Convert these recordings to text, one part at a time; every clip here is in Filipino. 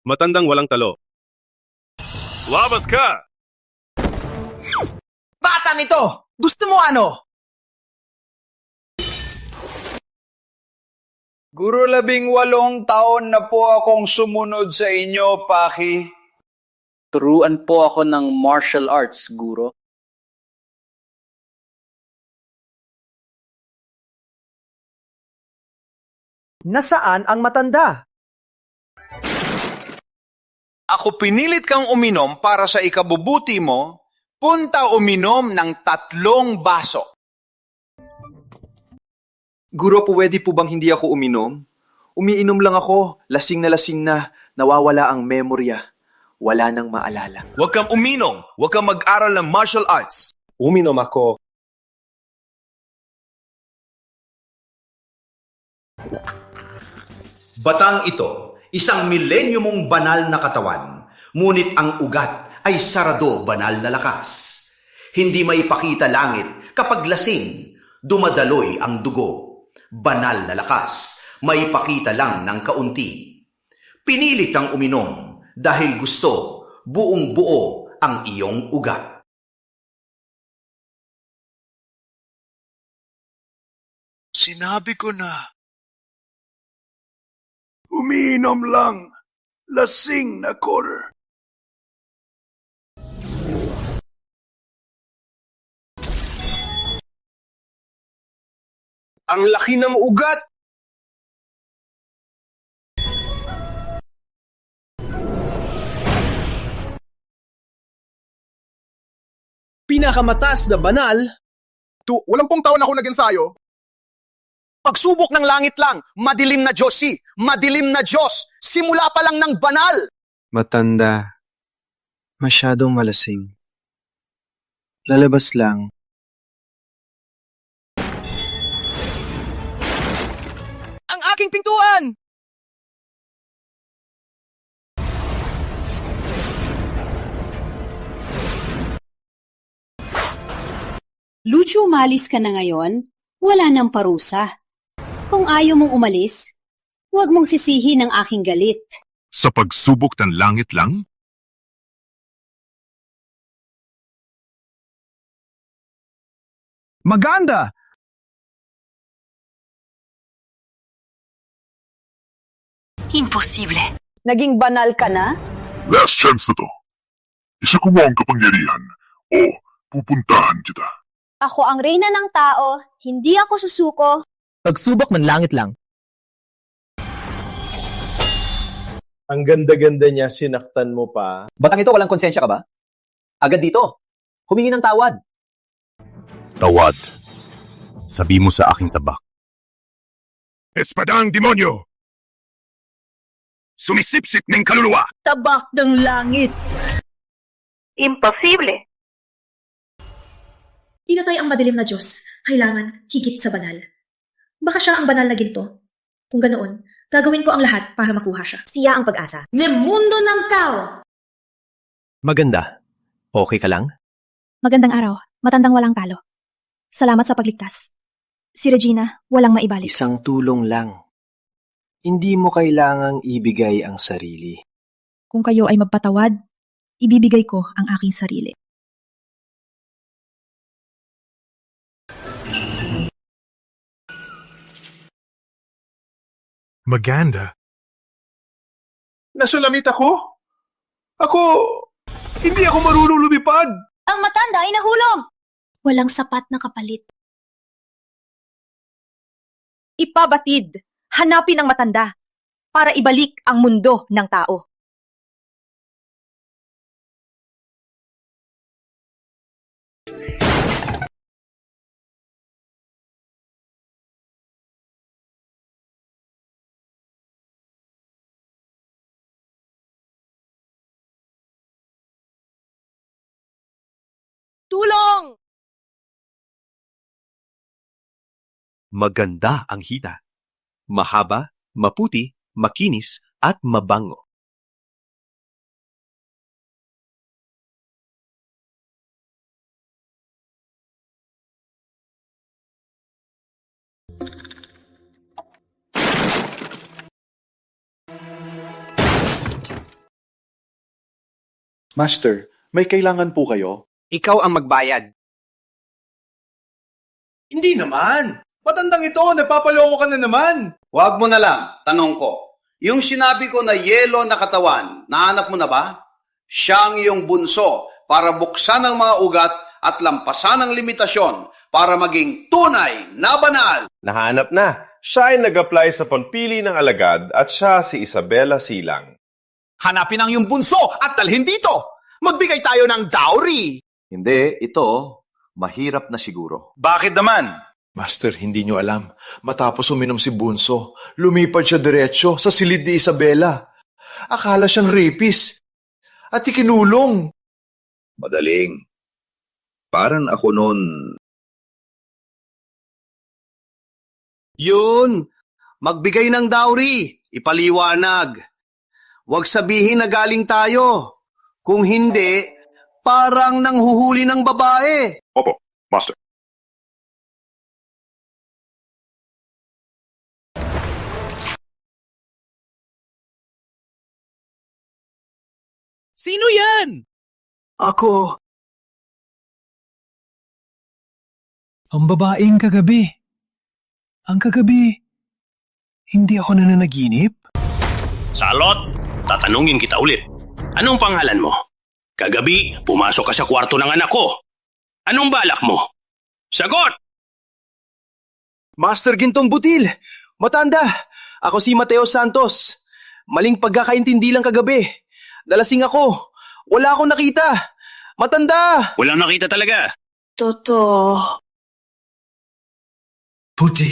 Matandang walang talo. Labas ka! Bata nito! Gusto mo ano? Guro, 18 taon na po akong sumunod sa inyo, Paki. Turuan po ako ng martial arts, guro. Nasaan ang matanda? Ako pinilit kang uminom para sa ikabubuti mo, punta uminom ng 3 baso. Guro, pwede po bang hindi ako uminom? Umiinom lang ako, lasing na, nawawala ang memorya. Wala nang maalala. Huwag kang uminom. Huwag kang mag-aral ng martial arts. Uminom ako. Batang ito, isang milenyo mong banal na katawan, ngunit ang ugat ay sarado banal na lakas. Hindi maipakita langit kapag lasing, dumadaloy ang dugo. Banal na lakas, maipakita lang ng kaunti. Pinilit kang uminom dahil gusto buong buo ang iyong ugat. Sinabi ko na. Umiinom lang. Lasing na quarter. Ang laki ng ugat! Pinakamataas na banal, Walang pong taon ako nag-ensayo. pagsubok ng langit lang, madilim na Diyos madilim na Diyos, simula pa lang ng banal. Matanda. Masyadong malasing. Lalabas lang. Ang aking pintuan! Lucio, umalis ka na ngayon. Wala nang parusa. Kung ayaw mong umalis, huwag mong sisihin ang aking galit. Sa pagsubok ng langit lang? Maganda! Imposible. Naging banal ka na? Last chance na to. Isa ko mo ang kapangyarihan o pupuntahan kita. Ako ang reyna ng tao, hindi ako susuko. Pagsubok ng langit lang. Ang ganda-ganda niya, sinaktan mo pa. Batang ito, walang konsensya ka ba? Agad dito. Humingi ng tawad. Tawad. Sabi mo sa aking tabak. Espadang demonyo! Sumisipsip ng kaluluwa! Tabak ng langit. Imposible. Pinatay ang madilim na Diyos, kailangan higit sa banal. Baka siya ang banal na ginto. Kung ganoon, gagawin ko ang lahat para makuha siya. Siya ang pag-asa. Ng mundo ng tao! Maganda. Okay ka lang? Magandang araw, matandang walang talo. Salamat sa pagligtas. Si Regina, walang maibalik. Isang tulong lang. Hindi mo kailangang ibigay ang sarili. Kung kayo ay magpatawad, ibibigay ko ang aking sarili. Maganda. Nasulamit ako? Hindi ako marunong lumipad. Ang matanda ay nahulog. Walang sapat na kapalit. Ipabatid. Hanapin ang matanda para ibalik ang mundo ng tao. Tulong! Maganda ang hita. Mahaba, maputi, makinis, at mabango. Master, may kailangan po kayo? Ikaw ang magbayad. Hindi naman. Matandang ito, nagpapaloko ka na naman. Huwag mo na lang, tanong ko. Yung sinabi ko na yelo na katawan, nahanap mo na ba? Siya ang iyong bunso para buksan ang mga ugat at lampasan ang limitasyon para maging tunay na banal. Nahanap na. Siya ay nag-apply sa pagpili ng alagad at siya si Isabela Silang. Hanapin ang iyong bunso at dalhin dito. Magbigay tayo ng dowry. Hindi, ito, mahirap na siguro. Bakit naman? Master, hindi nyo alam. Matapos uminom si Bunso, lumipad siya diretsyo sa silid ni Isabela. Akala siyang rapist. At ikinulong. Madaling. Parang ako noon. Yun! Magbigay ng dowry. Ipaliwanag. Huwag sabihin na galing tayo. Kung hindi, parang nanghuhuli ng babae. Opo, Master. Sino yan? Ako. Ang babaeng kagabi. Ang kagabi, hindi ako nananaginip? Salot, tatanungin kita ulit. Anong pangalan mo? Kagabi, pumasok ka sa kwarto ng anak ko. Anong balak mo? Sagot! Master Gintong Butil, matanda. Ako si Mateo Santos. Maling pagkakaintindi lang kagabi. Dalasing ako. Wala akong nakita. Matanda! Walang nakita talaga. Puti.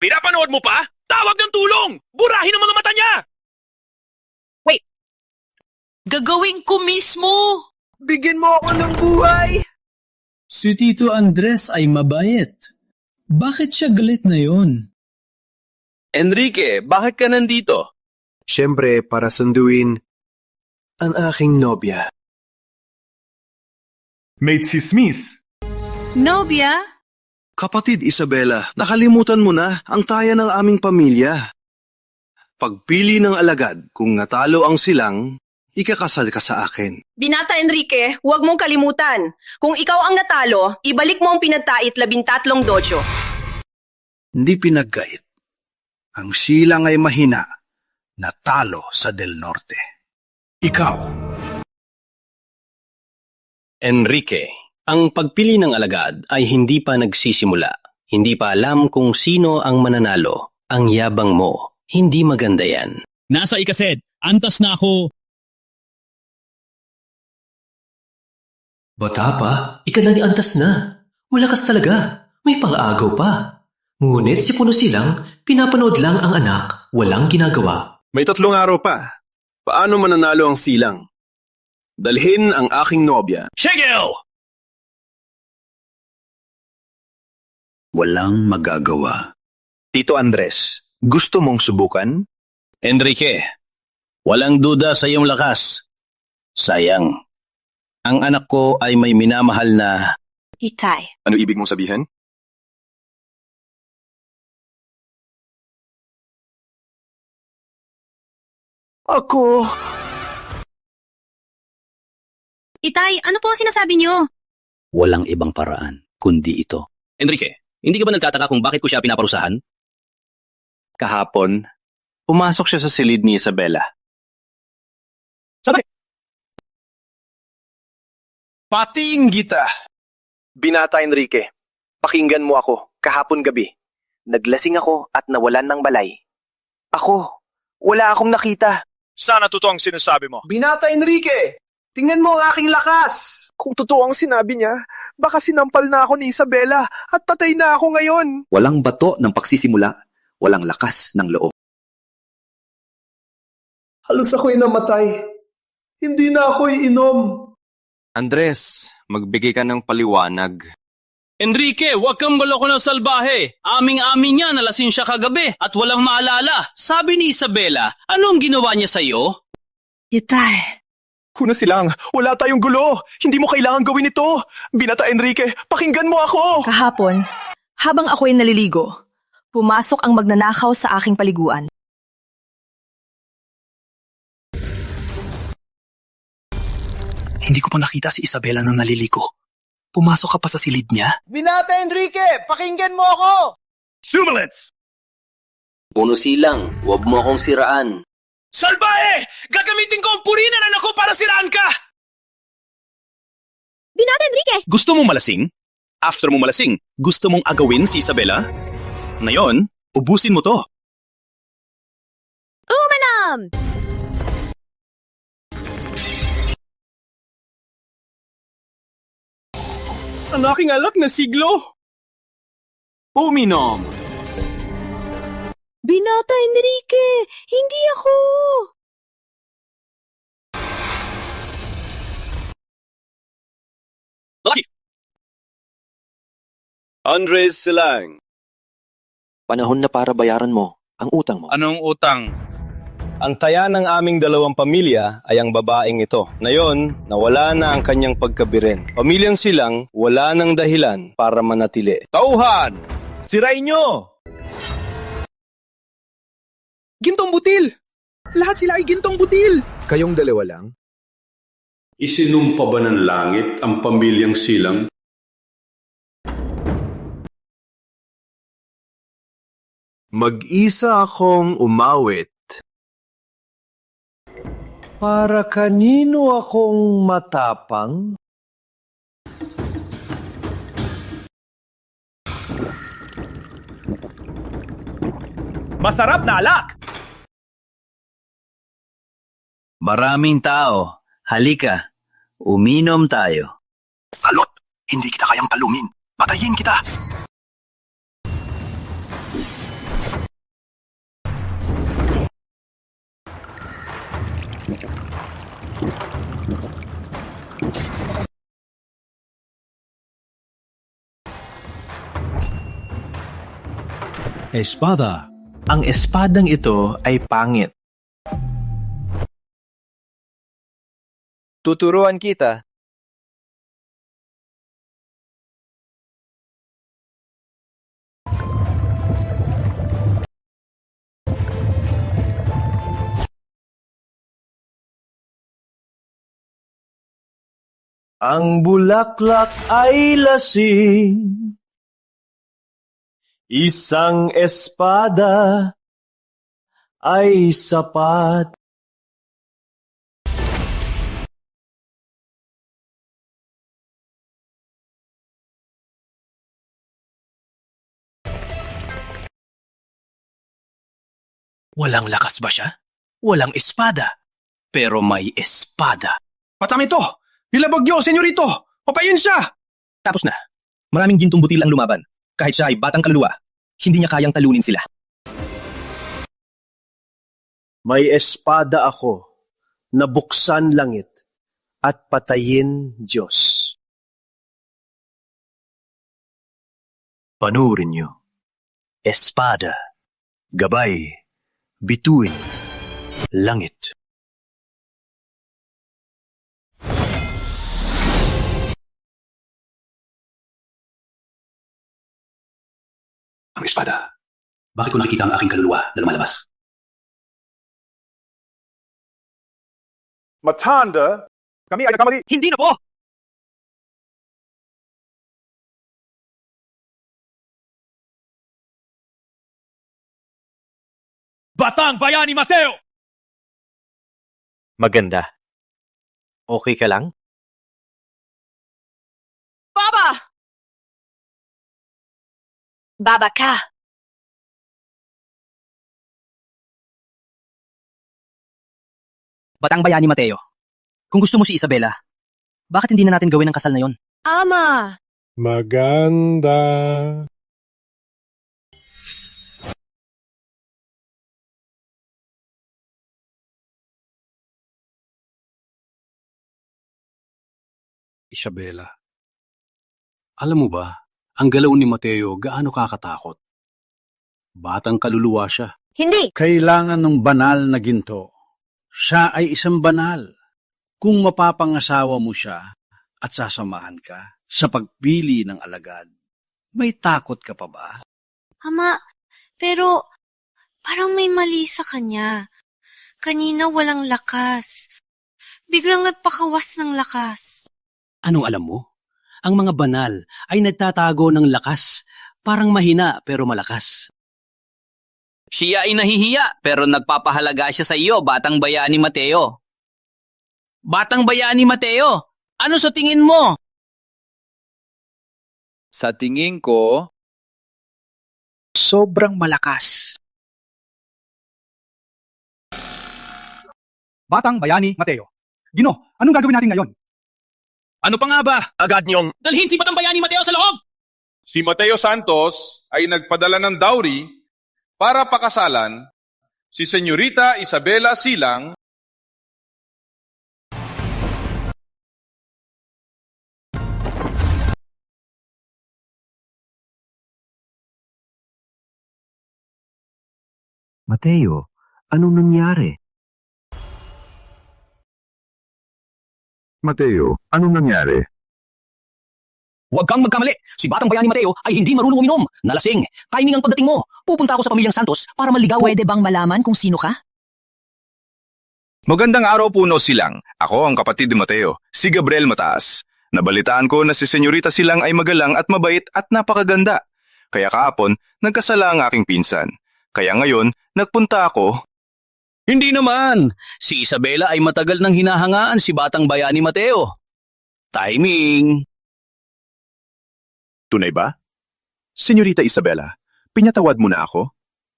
Pinapanood mo pa? Tawag ng tulong! Burahin ang mga mata niya! Gagawin ko mismo! Bigyan mo ako ng buhay! Si Tito Andres ay mabait. Bakit siya galit na yon? Enrique, bakit ka nandito? Siyempre, para sunduin ang aking nobya. Mate si Smith. Nobya? Kapatid Isabela, nakalimutan mo na ang taya ng aming pamilya. Pagpili ng alagad, kung natalo ang silang, ikakasal ka sa akin. Binata Enrique, huwag mong kalimutan. Kung ikaw ang natalo, ibalik mo ang pinagtait 13 dojo. Hindi pinaggait. Ang silang ay mahina, natalo sa Del Norte. Ikaw. Enrique, ang pagpili ng alagad ay hindi pa nagsisimula. Hindi pa alam kung sino ang mananalo. Ang yabang mo, hindi maganda yan. Nasa ikaset, antas na ako. Bata pa, ikalani antas na. Malakas talaga, may pang-agaw pa. Ngunit si Puno Silang, pinapanood lang ang anak, walang ginagawa. May 3 araw pa. Paano mananalo ang silang? Dalhin ang aking nobya. Shigel! Walang magagawa. Tito Andres, gusto mong subukan? Enrique, walang duda sa iyong lakas. Sayang. Ang anak ko ay may minamahal na... Itay. Ano ibig mong sabihin? Ako... Itay, ano po ang sinasabi niyo? Walang ibang paraan, kundi ito. Enrique, hindi ka ba nagtataka kung bakit ko siya pinaparusahan? Kahapon, pumasok siya sa silid ni Isabela. Sabay! Patiin kita! Binata Enrique, pakinggan mo ako kahapon gabi. Naglasing ako at nawalan ng balay. Ako, wala akong nakita. Sana totoo ang sinasabi mo. Binata Enrique, tingnan mo ang aking lakas. Kung totoo ang sinabi niya, baka sinampal na ako ni Isabela at patay na ako ngayon. Walang bato ng pagsisimula, walang lakas ng loob. Halos ako'y namatay. Hindi na ako iinom. Andres, magbigay ka ng paliwanag. Enrique, huwag kang baloko ng salbahe. Aming-amin niya nalasing siya kagabi at walang maalala. Sabi ni Isabela, anong ginawa niya sa'yo? Itay. Puno Silang, wala tayong gulo. Hindi mo kailangan gawin ito. Binata Enrique, pakinggan mo ako. Kahapon, habang ako'y naliligo, pumasok ang magnanakaw sa aking paliguan. Hindi ko pa nakita si Isabela na naliliko. Pumasok ka pa sa silid niya? Binata Enrique, pakinggan mo ako! Sumilits! Puno silang, huwag mo akong siraan. Salbahe! Gagamitin ko ang purinan ng ako para siraan ka! Binata Enrique! Gusto mong malasing? After mo malasing, gusto mong agawin si Isabela? Ngayon, ubusin mo to. Umanam! Ang aking alak na siglo! Uminom! Binata Enrique! Hindi ako! Lucky! Andres Silang. Panahon na para bayaran mo ang utang mo. Anong utang? Ang taya ng aming dalawang pamilya ay ang babaeng ito. Ngayon, nawala na ang kanyang pagkabiren. Pamilyang Silang, wala nang dahilan para manatili. Tauhan! Sirain nyo! Gintong butil! Lahat sila ay gintong butil! Kayong dalawa lang? Isinumpa ba ng langit ang pamilyang Silang? Mag-isa akong umawit. Para kanino akong matapang? Masarap na alak! Maraming tao. Halika, uminom tayo. Salot! Hindi kita kayang talungin. Patayin kita! Espada. Ang espadang ito ay pangit. Tuturuan kita. Ang bulaklak ay lasing. Isang espada ay sapat. Walang lakas ba siya? Walang espada. Pero may espada. Patsami ito! Nilabag niyo, senyorito! Papayin siya! Tapos na. Maraming gintong butil ang lumaban. Kahit siya ay batang kaluluwa, hindi niya kayang talunin sila. May espada ako na buksan langit at patayin Diyos. Panurin niyo. Espada, gabay, bituin, langit. Ang espada. Bakit ko nakikita ang aking kaluluwa na lumalabas? Matanda, kami ay nagkamali. Hindi na po! Batang Bayani Mateo! Maganda. Okay ka lang? Baba! Baba ka. Batang Bayani Mateo, kung gusto mo si Isabela, bakit hindi na natin gawin ang kasal na yon? Ama! Maganda. Isabela, alam mo ba, ang galaw ni Mateo gaano kakatakot? Batang kaluluwa siya. Hindi! Kailangan ng banal na ginto. Siya ay isang banal. Kung mapapangasawa mo siya at sasamahan ka sa pagpili ng alagad, may takot ka pa ba? Ama, pero parang may mali sa kanya. Kanina walang lakas. Biglang nagpakawas ng lakas. Anong alam mo? Ang mga banal ay nagtatago ng lakas, parang mahina pero malakas. Siya ay nahihiya pero nagpapahalaga siya sa iyo, Batang Bayani Mateo. Batang Bayani Mateo, ano sa tingin mo? Sa tingin ko, sobrang malakas. Batang Bayani Mateo. Gino, anong gagawin natin ngayon? Ano pa nga ba? Agad niyong... Dalhin si Batang Bayani Mateo sa loob! Si Mateo Santos ay nagpadala ng dowry para pakasalan si Senyorita Isabela Silang Mateo, anong nangyari? Mateo, anong nangyari? Huwag kang magkamali. Si Batang Bayani Mateo ay hindi marunong uminom. Nalasing. Timing ang pagdating mo. Pupunta ako sa pamilyang Santos para maligaw. Pwede bang malaman kung sino ka? Magandang araw po, no Silang. Ako ang kapatid ni Mateo, si Gabriel Mataas. Nabalitaan ko na si Senyorita Silang ay magalang at mabait at napakaganda. Kaya kahapon, nagkasala ang aking pinsan. Kaya ngayon, nagpunta ako. Hindi naman. Si Isabela ay matagal nang hinahangaan si Batang Bayani Mateo. Timing. Tunay ba? Senyorita Isabela, pinatawad mo na ako?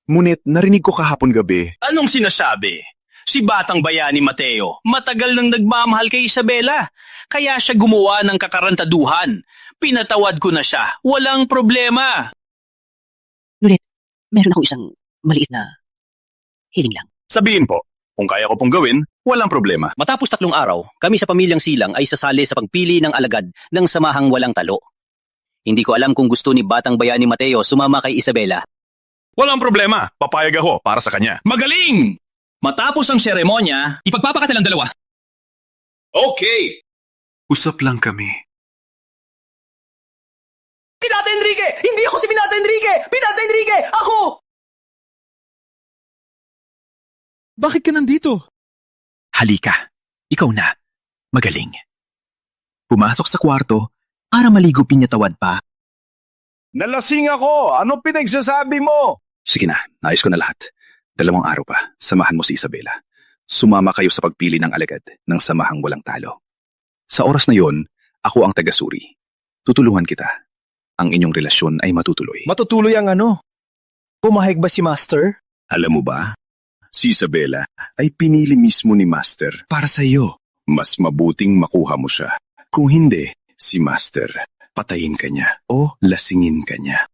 Ngunit narinig ko kahapon gabi. Anong sinasabi? Si Batang Bayani Mateo, matagal nang nagmamahal kay Isabela. Kaya siya gumawa ng kakarantaduhan. Pinatawad ko na siya. Walang problema. Ngunit, meron akong isang maliit na hiling lang. Sabihin po, kung kaya ko pong gawin, walang problema. Matapos 3 araw, kami sa pamilyang Silang ay sasali sa pagpili ng alagad ng samahang walang talo. Hindi ko alam kung gusto ni Batang Bayani Mateo sumama kay Isabela. Walang problema, papayag ako para sa kanya. Magaling! Matapos ang seremonya, ipagpapakasal ang dalawa. Okay! Usap lang kami. Pinata Enrique! Hindi ako si Pinata Enrique! Pinata Enrique! Ako! Bakit ka nandito? Halika, ikaw na. Magaling. Pumasok sa kwarto para maligo pinyatawad pa. Nalasing ako! Ano pinagsasabi mo? Sige na, naayos ko na lahat. 2 araw pa, samahan mo si Isabela. Sumama kayo sa pagpili ng alagad ng samahang walang talo. Sa oras na yon, ako ang taga-suri. Tutulungan kita. Ang inyong relasyon ay matutuloy. Matutuloy ang ano? Pumahig ba si Master? Alam mo ba, si Isabela ay pinili mismo ni Master para sa iyo. Mas mabuting makuha mo siya. Kung hindi, si Master, patayin ka niya o lasingin ka niya.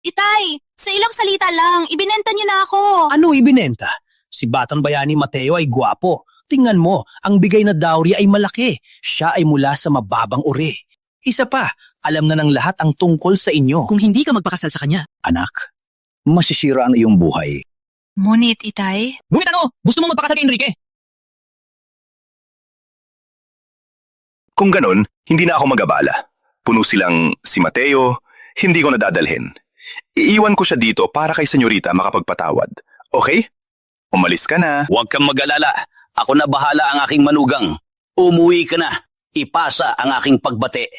Itay, sa ilang salita lang, ibinenta niyo na ako. Ano ibinenta? Si Batang Bayani Mateo ay gwapo. Tingnan mo, ang bigay na dowry ay malaki. Siya ay mula sa mababang uri. Isa pa, alam na ng lahat ang tungkol sa inyo. Kung hindi ka magpakasal sa kanya. Anak, masisira ang iyong buhay. Ngunit, Itay? Ngunit ano? Gusto mo magpakasal kay Enrique? Kung ganon, hindi na ako mag-abala. Puno silang si Mateo, hindi ko nadadalhin. Iiwan ko siya dito para kay Senyorita makapagpatawad. Okay? Umalis ka na. Huwag kang mag-alala. Ako na bahala ang aking manugang. Umuwi ka na. Ipasa ang aking pagbate.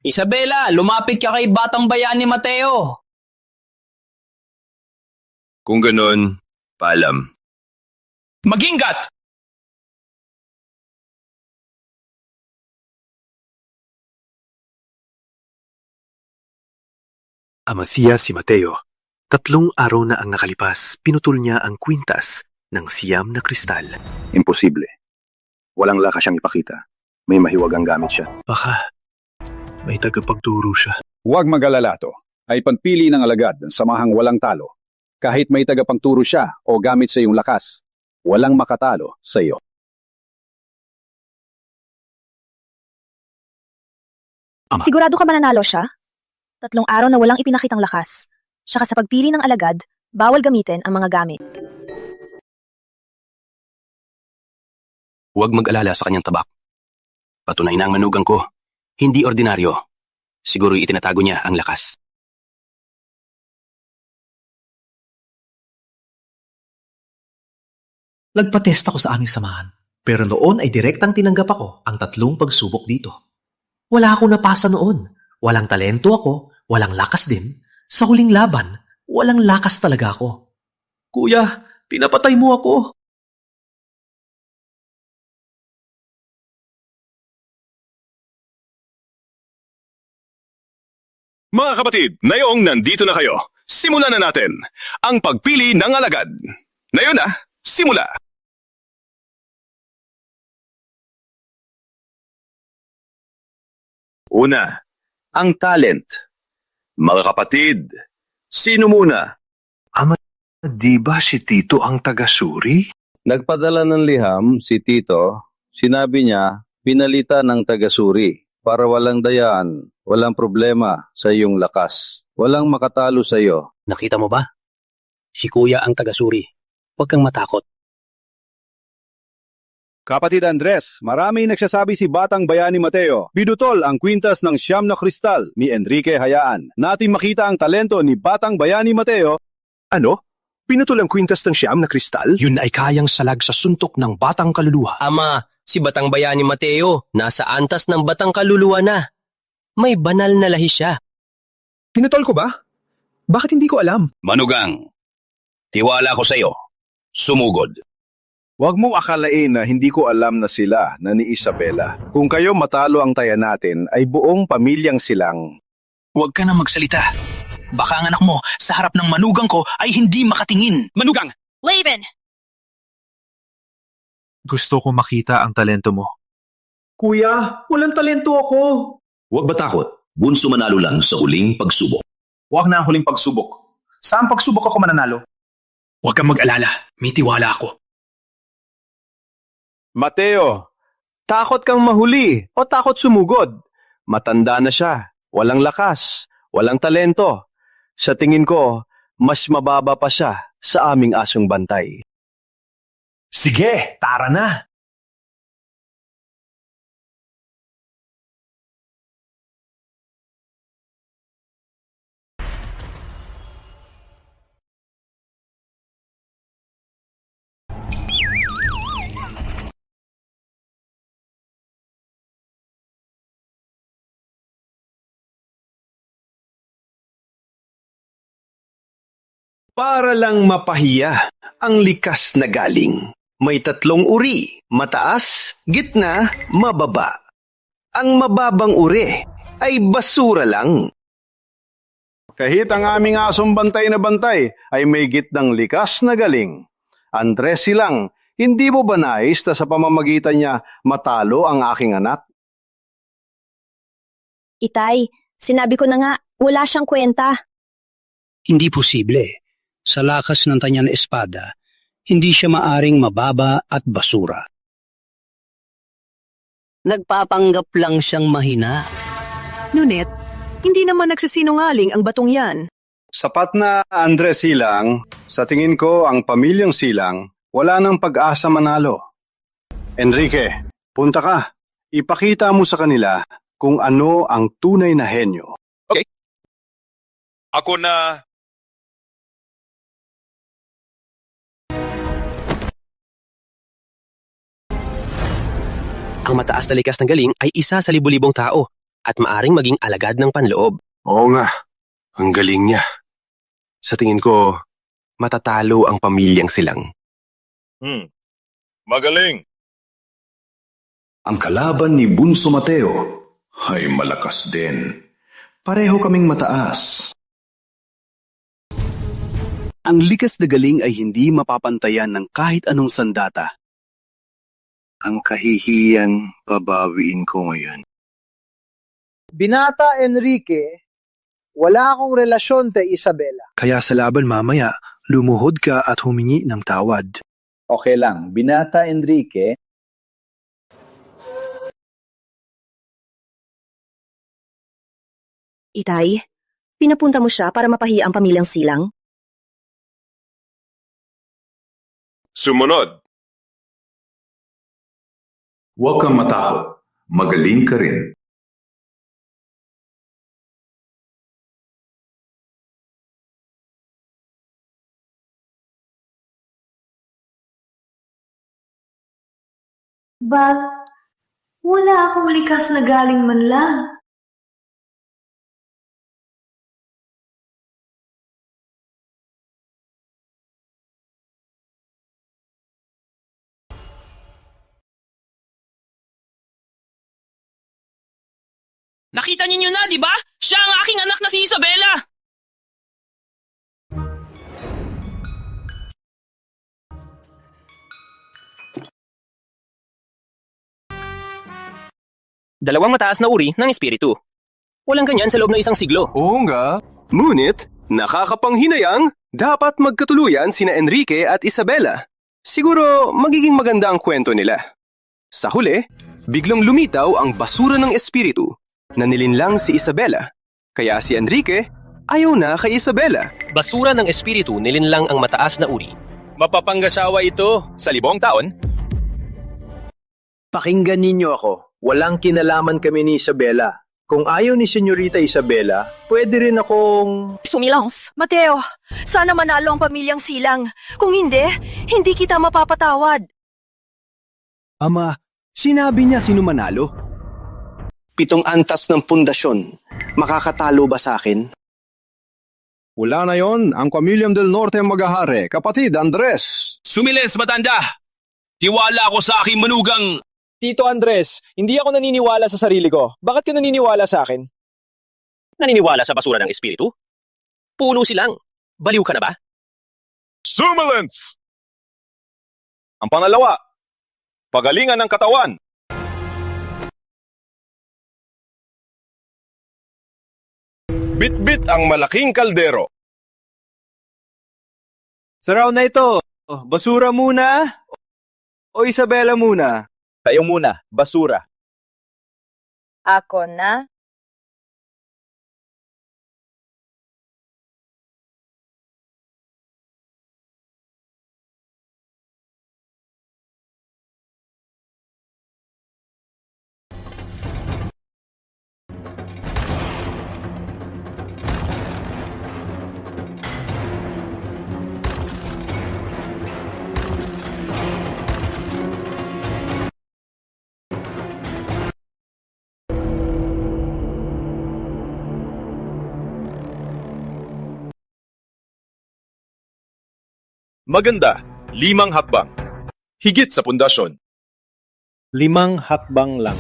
Isabela, lumapit ka kay Batang Bayani Mateo. Kung ganon, paalam. Maginggat! Amasiya si Mateo. 3 araw na ang nakalipas, pinutol niya ang kwintas ng siyam na kristal. Imposible. Walang lakas siyang ipakita. May mahiwagang gamit siya. Baka may tagapagturo siya. Huwag mag-alala to. Ay pagpili ng alagad ng samahang walang talo. Kahit may tagapagturo siya o gamit sa iyong lakas, walang makatalo sa iyo. Sigurado ka mananalo siya? 3 araw na walang ipinakitang lakas. Saka sa pagpili ng alagad, bawal gamitin ang mga gamit. Huwag mag-alala sa kanyang tabak. Patunay na ang manugang ko. Hindi ordinaryo. Siguro'y itinatago niya ang lakas. Nagpatest ako sa aming samahan. Pero noon ay direktang tinanggap ako ang 3 pagsubok dito. Wala akong napasa noon. Walang talento ako, walang lakas din. Sa huling laban, walang lakas talaga ako. Kuya, pinapatay mo ako. Mga kapatid, ngayong nandito na kayo, simulan na natin ang pagpili ng alagad. Ngayon na, simula! Una, ang talent. Mga kapatid, sino muna? Di ba si Tito ang taga-suri? Nagpadala ng liham si Tito. Sinabi niya, pinalitan ng taga-suri para walang dayaan, walang problema sa iyong lakas. Walang makatalo sa iyo. Nakita mo ba? Si Kuya ang taga-suri. Huwag kang matakot. Kapatid Andres, maraming nagsasabi si Batang Bayani Mateo. Bidutol ang kwintas ng Siyam na Kristal ni Enrique Hayaan. Natin makita ang talento ni Batang Bayani Mateo. Ano? Pinutol ang kwintas ng Siyam na Kristal? Yun ay kayang salag sa suntok ng batang kaluluwa. Ama, si Batang Bayani Mateo, nasa antas ng Batang Kaluluwa na. May banal na lahi siya. Pinutol ko ba? Bakit hindi ko alam? Manugang, tiwala ko sa iyo. Sumugod. Huwag mo akalain na hindi ko alam na sila na ni Isabela. Kung kayo matalo ang taya natin, ay buong pamilyang silang. Huwag ka na magsalita. Baka ang anak mo sa harap ng manugang ko ay hindi makatingin. Manugang! Laban! Gusto ko makita ang talento mo. Kuya, walang talento ako. Huwag matakot. Bunso manalo lang sa huling pagsubok. Huwag na ang huling pagsubok. Saan pagsubok ako mananalo? Huwag kang mag-alala. May tiwala ako. Mateo, takot kang mahuli o takot sumugod? Matanda na siya, walang lakas, walang talento. Sa tingin ko, mas mababa pa siya sa aming asong bantay. Sige, tara na. Para lang mapahiya ang likas na galing. May 3 uri, mataas, gitna, mababa. Ang mababang uri ay basura lang. Kahit ang aming asong bantay na bantay ay may gitnang likas na galing. Andres silang, hindi mo ba nais na sa pamamagitan niya matalo ang aking anak? Itay, sinabi ko na nga, wala siyang kwenta. Hindi posible. Sa lakas ng kanya na espada, hindi siya maaring mababa at basura. Nagpapanggap lang siyang mahina. Ngunit, hindi naman nagsisinungaling ang batong yan. Sapat na, Andres Silang. Sa tingin ko, ang pamilyang Silang, wala nang pag-asa manalo. Enrique, punta ka. Ipakita mo sa kanila kung ano ang tunay na henyo. Okay. Ako na... Ang mataas na likas ng galing ay isa sa libu-libong tao at maaring maging alagad ng panloob. Oo nga, ang galing niya. Sa tingin ko, matatalo ang pamilyang Silang. Magaling. Ang kalaban ni Bunso Mateo ay malakas din. Pareho kaming mataas. Ang likas na galing ay hindi mapapantayan ng kahit anong sandata. Ang kahihiyang babawiin ko ngayon. Binata Enrique, wala akong relasyon kay Isabela. Kaya sa laban mamaya, lumuhod ka at humingi ng tawad. Okay lang, Binata Enrique. Itay, pinapunta mo siya para mapahiya ang pamilyang Silang? Sumunod. Huwag kang matakot. Magaling ka rin. Wala akong likas na galing man lang. Nakita ninyo na, di ba? Siya ang aking anak na si Isabela! Dalawang mataas na uri ng espiritu. Walang ganyan sa loob ng isang siglo. Oo nga. Ngunit, nakakapanghinayang, dapat magkatuluyan sina Enrique at Isabela. Siguro, magiging maganda ang kwento nila. Sa huli, biglang lumitaw ang basura ng espiritu na nilinlang si Isabela. Kaya si Enrique, ayaw na kay Isabela. Basura ng espiritu nilinlang ang mataas na uri. Mapapanggasawa ito sa 1,000 taon? Pakinggan ninyo ako. Walang kinalaman kami ni Isabela. Kung ayaw ni Senyorita Isabela, pwede rin akong... Sumilons. Mateo, sana manalo ang pamilyang Silang. Kung hindi, hindi kita mapapatawad. Ama, sinabi niya sino manalo? 7 antas ng pundasyon. Makakatalo ba sa akin? Wala na yon, ang Pamilyang del Norte ang maghahari. Kapatid, Andres. Sumilens, matanda! Tiwala ako sa aking manugang... Tito Andres, hindi ako naniniwala sa sarili ko. Bakit ka naniniwala sa akin? Naniniwala sa basura ng espiritu? Puno silang. Baliw ka na ba? Sumilens! Ang pangalawa, pagalingan ng katawan. Bit-bit ang malaking kaldero. Sa round na ito, basura muna o Isabela muna? Kayo muna, basura. Ako na? Maganda, 5 hakbang. Higit sa pundasyon. 5 hakbang lang.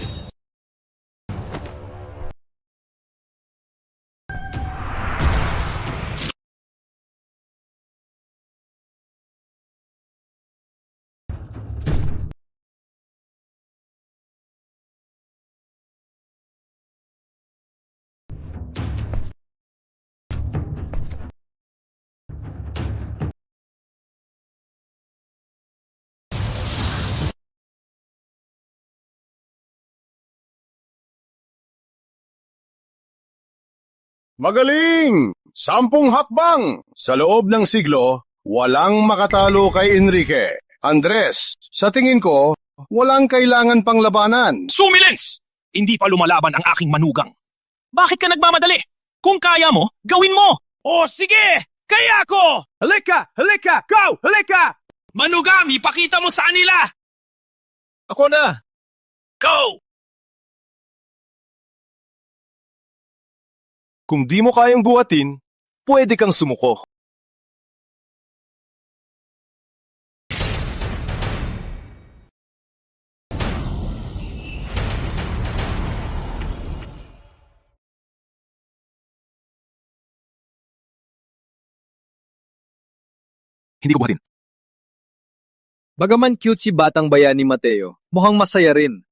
Magaling! 10 hakbang! Sa loob ng siglo, walang makatalo kay Enrique. Andres, sa tingin ko, walang kailangan pang labanan. Sumilens! Hindi pa lumalaban ang aking manugang. Bakit ka nagmamadali? Kung kaya mo, gawin mo! O sige! Kaya ko! Halika! Halika! Go! Halika! Manugang, ipakita mo sa kanila! Ako na! Go! Kung di mo kayang buhatin, pwede kang sumuko. Hindi ko buhatin. Bagaman cute si Batang Bayan ni Mateo, mukhang masaya rin.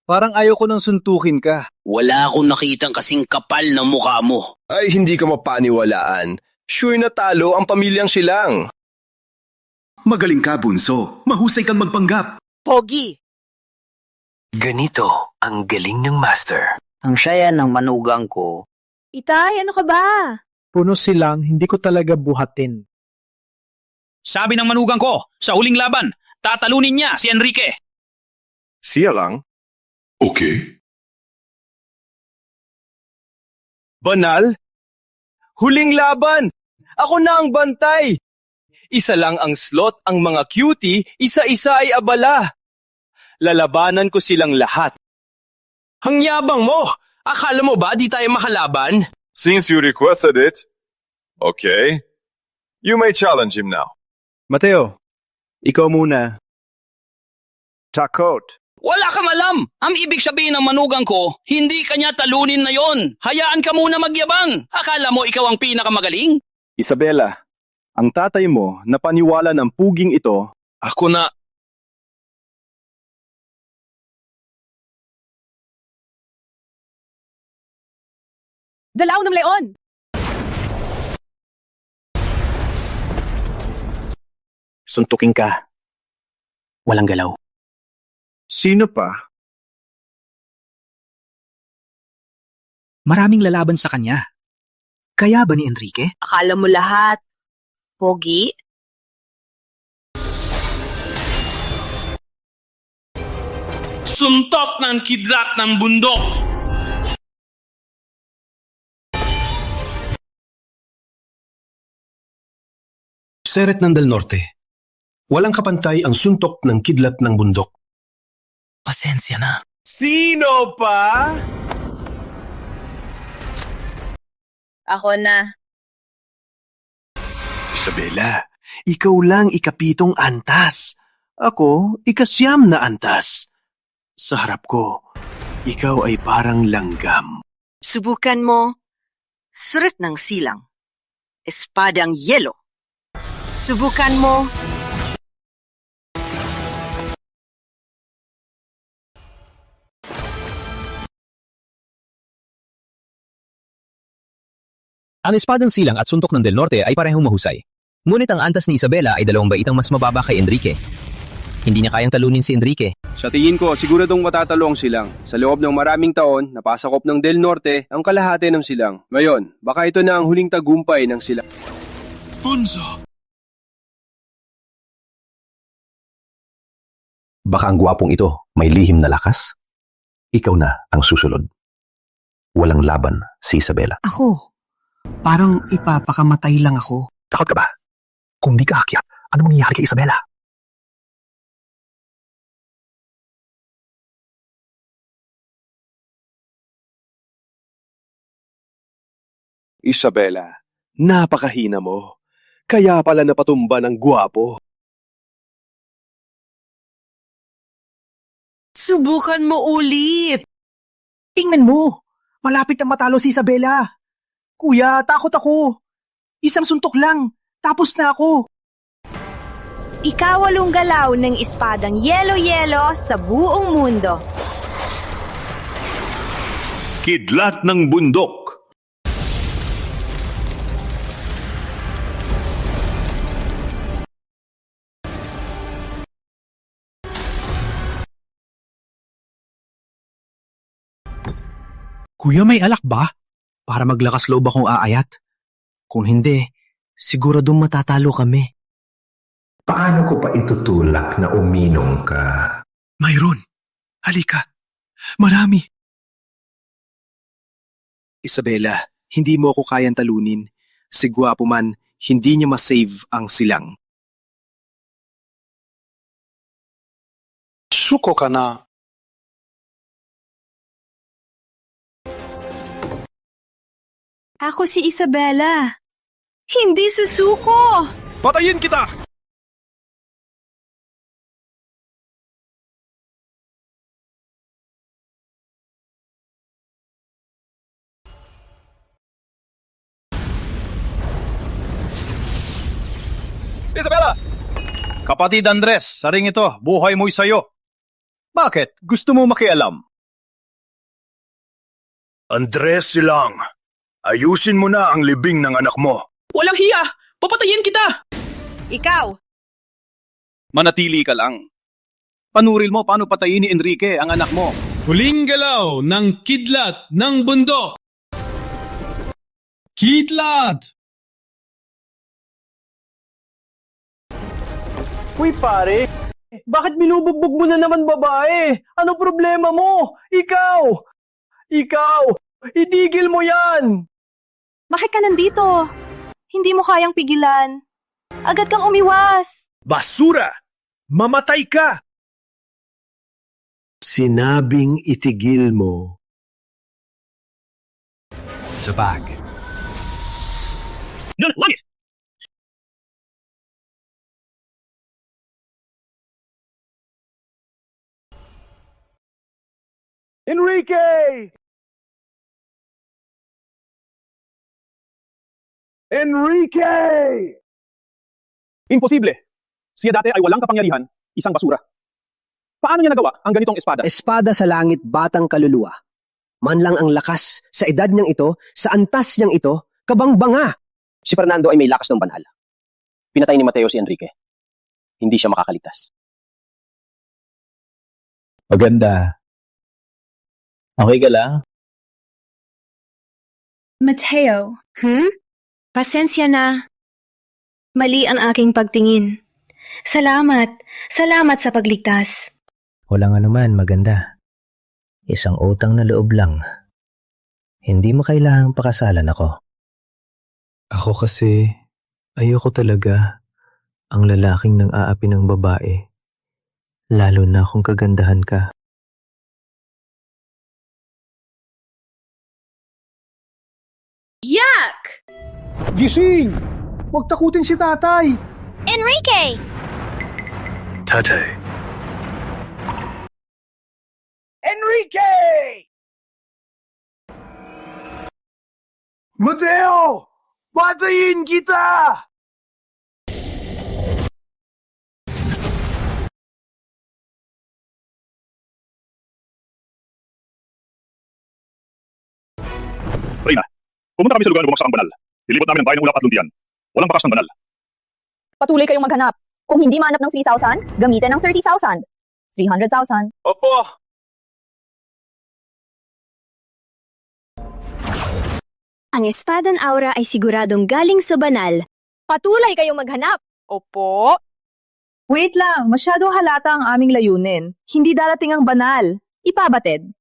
Parang ayaw ko nang suntukin ka. Wala akong nakitang kasing kapal na mukha mo. Ay, hindi ka mapaniwalaan. Sure na talo ang pamilyang Silang. Magaling ka, bunso. Mahusay kang magpanggap. Pogi! Ganito ang galing ng master. Ang saya ng manugang ko. Itay, ano ka ba? Puno silang, hindi ko talaga buhatin. Sabi ng manugang ko, sa huling laban, tatalunin niya si Enrique. Siya lang? Okay. Banal? Huling laban! Ako na ang bantay! Isa lang ang slot ang mga cutie, isa-isa ay abala. Lalabanan ko silang lahat. Ang yabang mo! Akala mo ba di tayo makalaban? Since you requested it, okay. You may challenge him now. Mateo, ikaw muna. Takot. Wala kang alam! Ang ibig sabihin ng manugang ko, hindi kanya talunin na yon. Hayaan ka muna magyabang. Akala mo ikaw ang pinakamagaling? Isabela, ang tatay mo napaniwala ng puging ito. Ako na. Dalaw ng leon! Suntukin ka. Walang galaw. Sino pa? Maraming lalaban sa kanya. Kaya ba ni Enrique? Akala mo lahat. Pogi? Suntok ng kidlat ng bundok! Seret ng Del Norte. Walang kapantay ang suntok ng kidlat ng bundok. Pasensya na. Sino pa? Ako na. Isabela, ikaw lang ikapitong antas. Ako, ikasyam na antas. Sa harap ko, ikaw ay parang langgam. Subukan mo. Surit ng silang. Espadang yelo. Subukan mo. Ang espadang silang at suntok ng Del Norte ay parehong mahusay. Ngunit ang antas ni Isabela ay 2 baitang mas mababa kay Enrique. Hindi niya kayang talunin si Enrique. Sa tingin ko, siguradong matatalo ang silang. Sa loob ng maraming taon, napasakop ng Del Norte ang kalahati ng silang. Ngayon, baka ito na ang huling tagumpay ng silang. Bunso! Baka ang gwapong ito may lihim na lakas? Ikaw na ang susunod. Walang laban si Isabela. Ako? Parang ipapakamatay lang ako. Takot ka ba? Kung di ka hakyat, ano mangyayari kay Isabela? Isabela, napakahina mo. Kaya pala napatumba ng gwapo. Subukan mo ulit. Tingnan mo! Malapit na matalo si Isabela. Kuya, takot ako. Isang suntok lang. Tapos na ako. Ikawalong galaw ng espadang yelo-yelo sa buong mundo. Kidlat ng bundok. Kuya, may alak ba? Para maglakas loob akong aayat. Kung hindi, siguradong matatalo kami. Paano ko pa itutulak na uminom ka? Mayroon. Halika. Marami. Isabela, hindi mo ako kayang talunin. Si gwapo man, hindi niya masave ang silang. Suko ka na. Ako si Isabela. Hindi susuko! Patayin kita! Isabela! Kapatid Andres, sa ring ito, buhay mo'y sayo. Bakit? Gusto mo makialam? Andres Silang, ayusin mo na ang libing ng anak mo. Walang hiya! Papatayin kita! Ikaw! Manatili ka lang. Panuril mo paano patayin ni Enrique ang anak mo. Huling galaw ng kidlat ng bundok. Kidlat! Uy pare, bakit binubugbog mo na naman babae? Ano problema mo? Ikaw! Itigil mo yan! Bakit ka nandito? Hindi mo kayang pigilan. Agad kang umiwas. Basura! Mamatay ka! Sinabing itigil mo. Tabak. No, look it! Enrique! Enrique! Imposible! Siya dati ay walang kapangyarihan, isang basura. Paano niya nagawa ang ganitong espada? Espada sa langit, batang kaluluwa. Man lang ang lakas sa edad niyang ito, sa antas niyang ito, kabangbanga. Si Fernando ay may lakas ng banal. Pinatay ni Mateo si Enrique. Hindi siya makakaligtas. Maganda. Okay ka lang? Mateo. Pasensya na. Mali ang aking pagtingin. Salamat. Salamat sa pagligtas. Walang anuman, maganda. Isang utang na loob lang. Hindi mo kailangang pakasalan ako. Ako kasi, ayoko talaga ang lalaking nang aapi ng babae. Lalo na kung kagandahan ka. Yak! Gising! Huwag takutin si tatay! Enrique! Tatay. Enrique! Mateo! Patayin kita! Reyna, pumunta kami sa lugar na bumagsak ang banal. Ilibot namin ang bayan ng ulap at luntian. Walang bakas ng banal. Patuloy kayong maghanap. Kung hindi manap ng 3,000, gamitin ng 30,000. 300,000. Opo! Ang Espadan Aura ay siguradong galing sa banal. Patuloy kayong maghanap. Opo. Wait lang, masyadong halata ang aming layunin. Hindi darating ang banal. Ipabatid.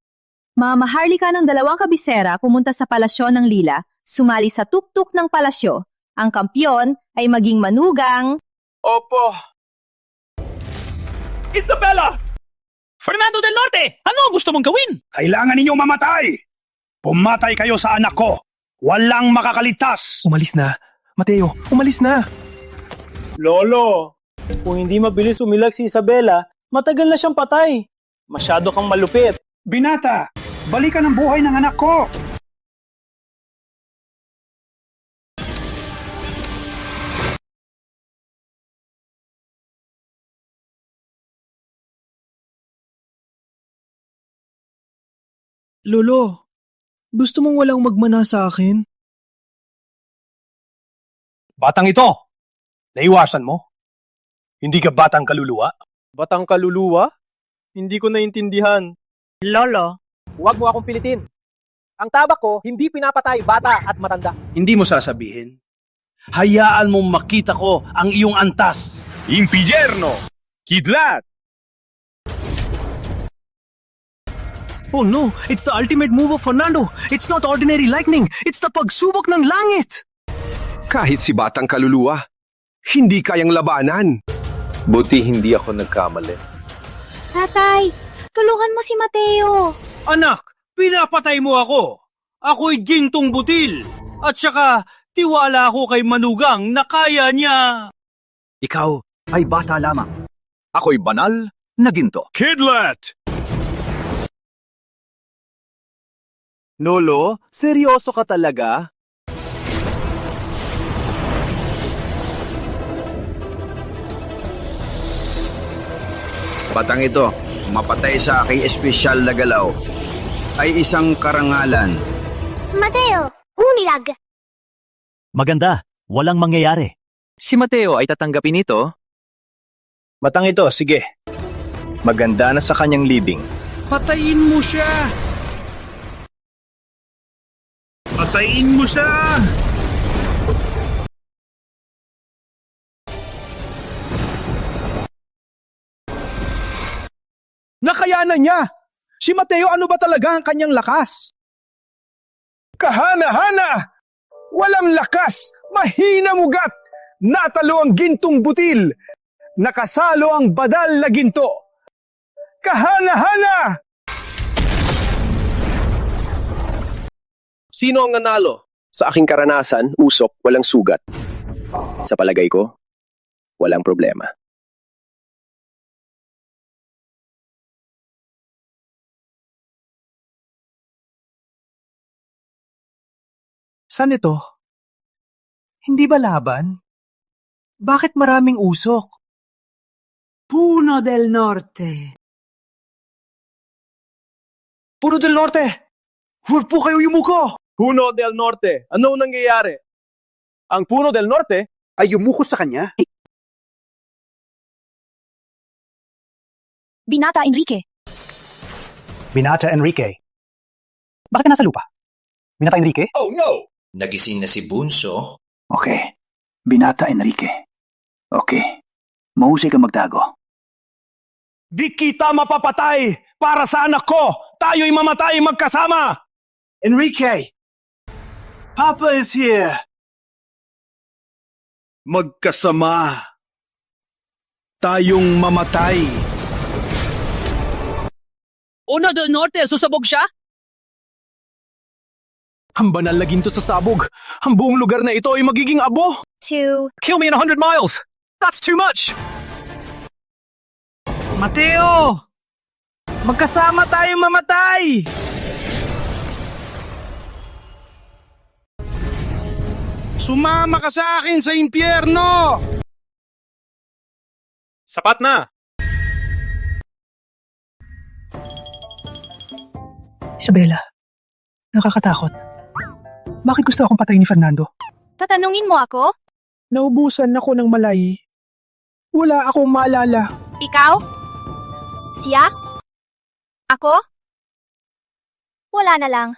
Mamaharlika ng 2 kabisera pumunta sa palasyo ng Lila, sumali sa tuktok ng palasyo. Ang kampyon ay maging manugang. Opo. Isabela! Fernando del Norte! Ano ang gusto mong gawin? Kailangan ninyong mamatay! Pumatay kayo sa anak ko! Walang makakaligtas! Umalis na. Mateo, umalis na. Lolo, kung hindi mabilis umilag si Isabela, matagal na siyang patay. Masyado kang malupit. Binata, balikan ang buhay ng anak ko! Lolo, gusto mong walang magmana sa akin? Batang ito! Naiwasan mo? Hindi ka batang kaluluwa? Batang kaluluwa? Hindi ko naintindihan. Lolo, huwag mo akong pilitin. Ang tabak ko, hindi pinapatay bata at matanda. Hindi mo sasabihin. Hayaan mong makita ko ang iyong antas. Impiyerno! Kidlat! Oh no, it's the ultimate move of Fernando. It's not ordinary lightning. It's the pagsubok ng langit. Kahit si batang kaluluwa, hindi kayang labanan. Buti hindi ako nagkamali. Tatay, tulungan mo si Mateo. Anak, pinapatay mo ako. Ako'y gintong butil. At saka, tiwala ako kay Manugang na kaya niya. Ikaw ay bata lamang. Ako'y banal na ginto. Kidlat! Lolo, seryoso ka talaga? Batang ito, mapatay sa aking espesyal na galaw ay isang karangalan. Mateo, unilag. Maganda, walang mangyayari. Si Mateo ay tatanggapin ito? Batang ito, sige. Maganda na sa kanyang libing. Patayin mo siya! Patayin mo siya! Nakayanan niya! Si Mateo, ano ba talaga ang kanyang lakas? Kahana-hana! Walang lakas! Mahina mugat! Natalo ang gintong butil! Nakasalo ang badal na ginto! Kahanga-hanga! Sino ang nanalo? Sa aking karanasan, usok, walang sugat. Sa palagay ko, walang problema. Saan ito? Hindi ba laban? Bakit maraming usok? Puno del Norte. Puno del Norte! Huwag po kayo yumuko! Puno del Norte, ano nangyayari? Ang Puno del Norte ay yumuko sa kanya. Binata Enrique. Binata Enrique. Bakit nasa lupa? Binata Enrique? Oh no! Nagising na si Bunso. Okay. Binata Enrique. Okay. Mahusay ka magtago. Di kita mapapatay para sa anak ko! Tayo'y mamatay magkasama! Enrique! Papa is here! Magkasama. Tayong mamatay. Puno del Norte, susabog siya? Ang banal na ginto sa sabog. Ang buong lugar na ito ay magiging abo. Kill me in 100 miles! That's too much! Mateo! Magkasama tayong mamatay! Sumama ka sa akin sa impyerno! Sapat na! Isabela, nakakatakot. Bakit gusto akong patayin ni Fernando? Tatanungin mo ako? Naubusan ako ng malay. Wala akong maalala. Ikaw? Siya? Ako? Wala na lang.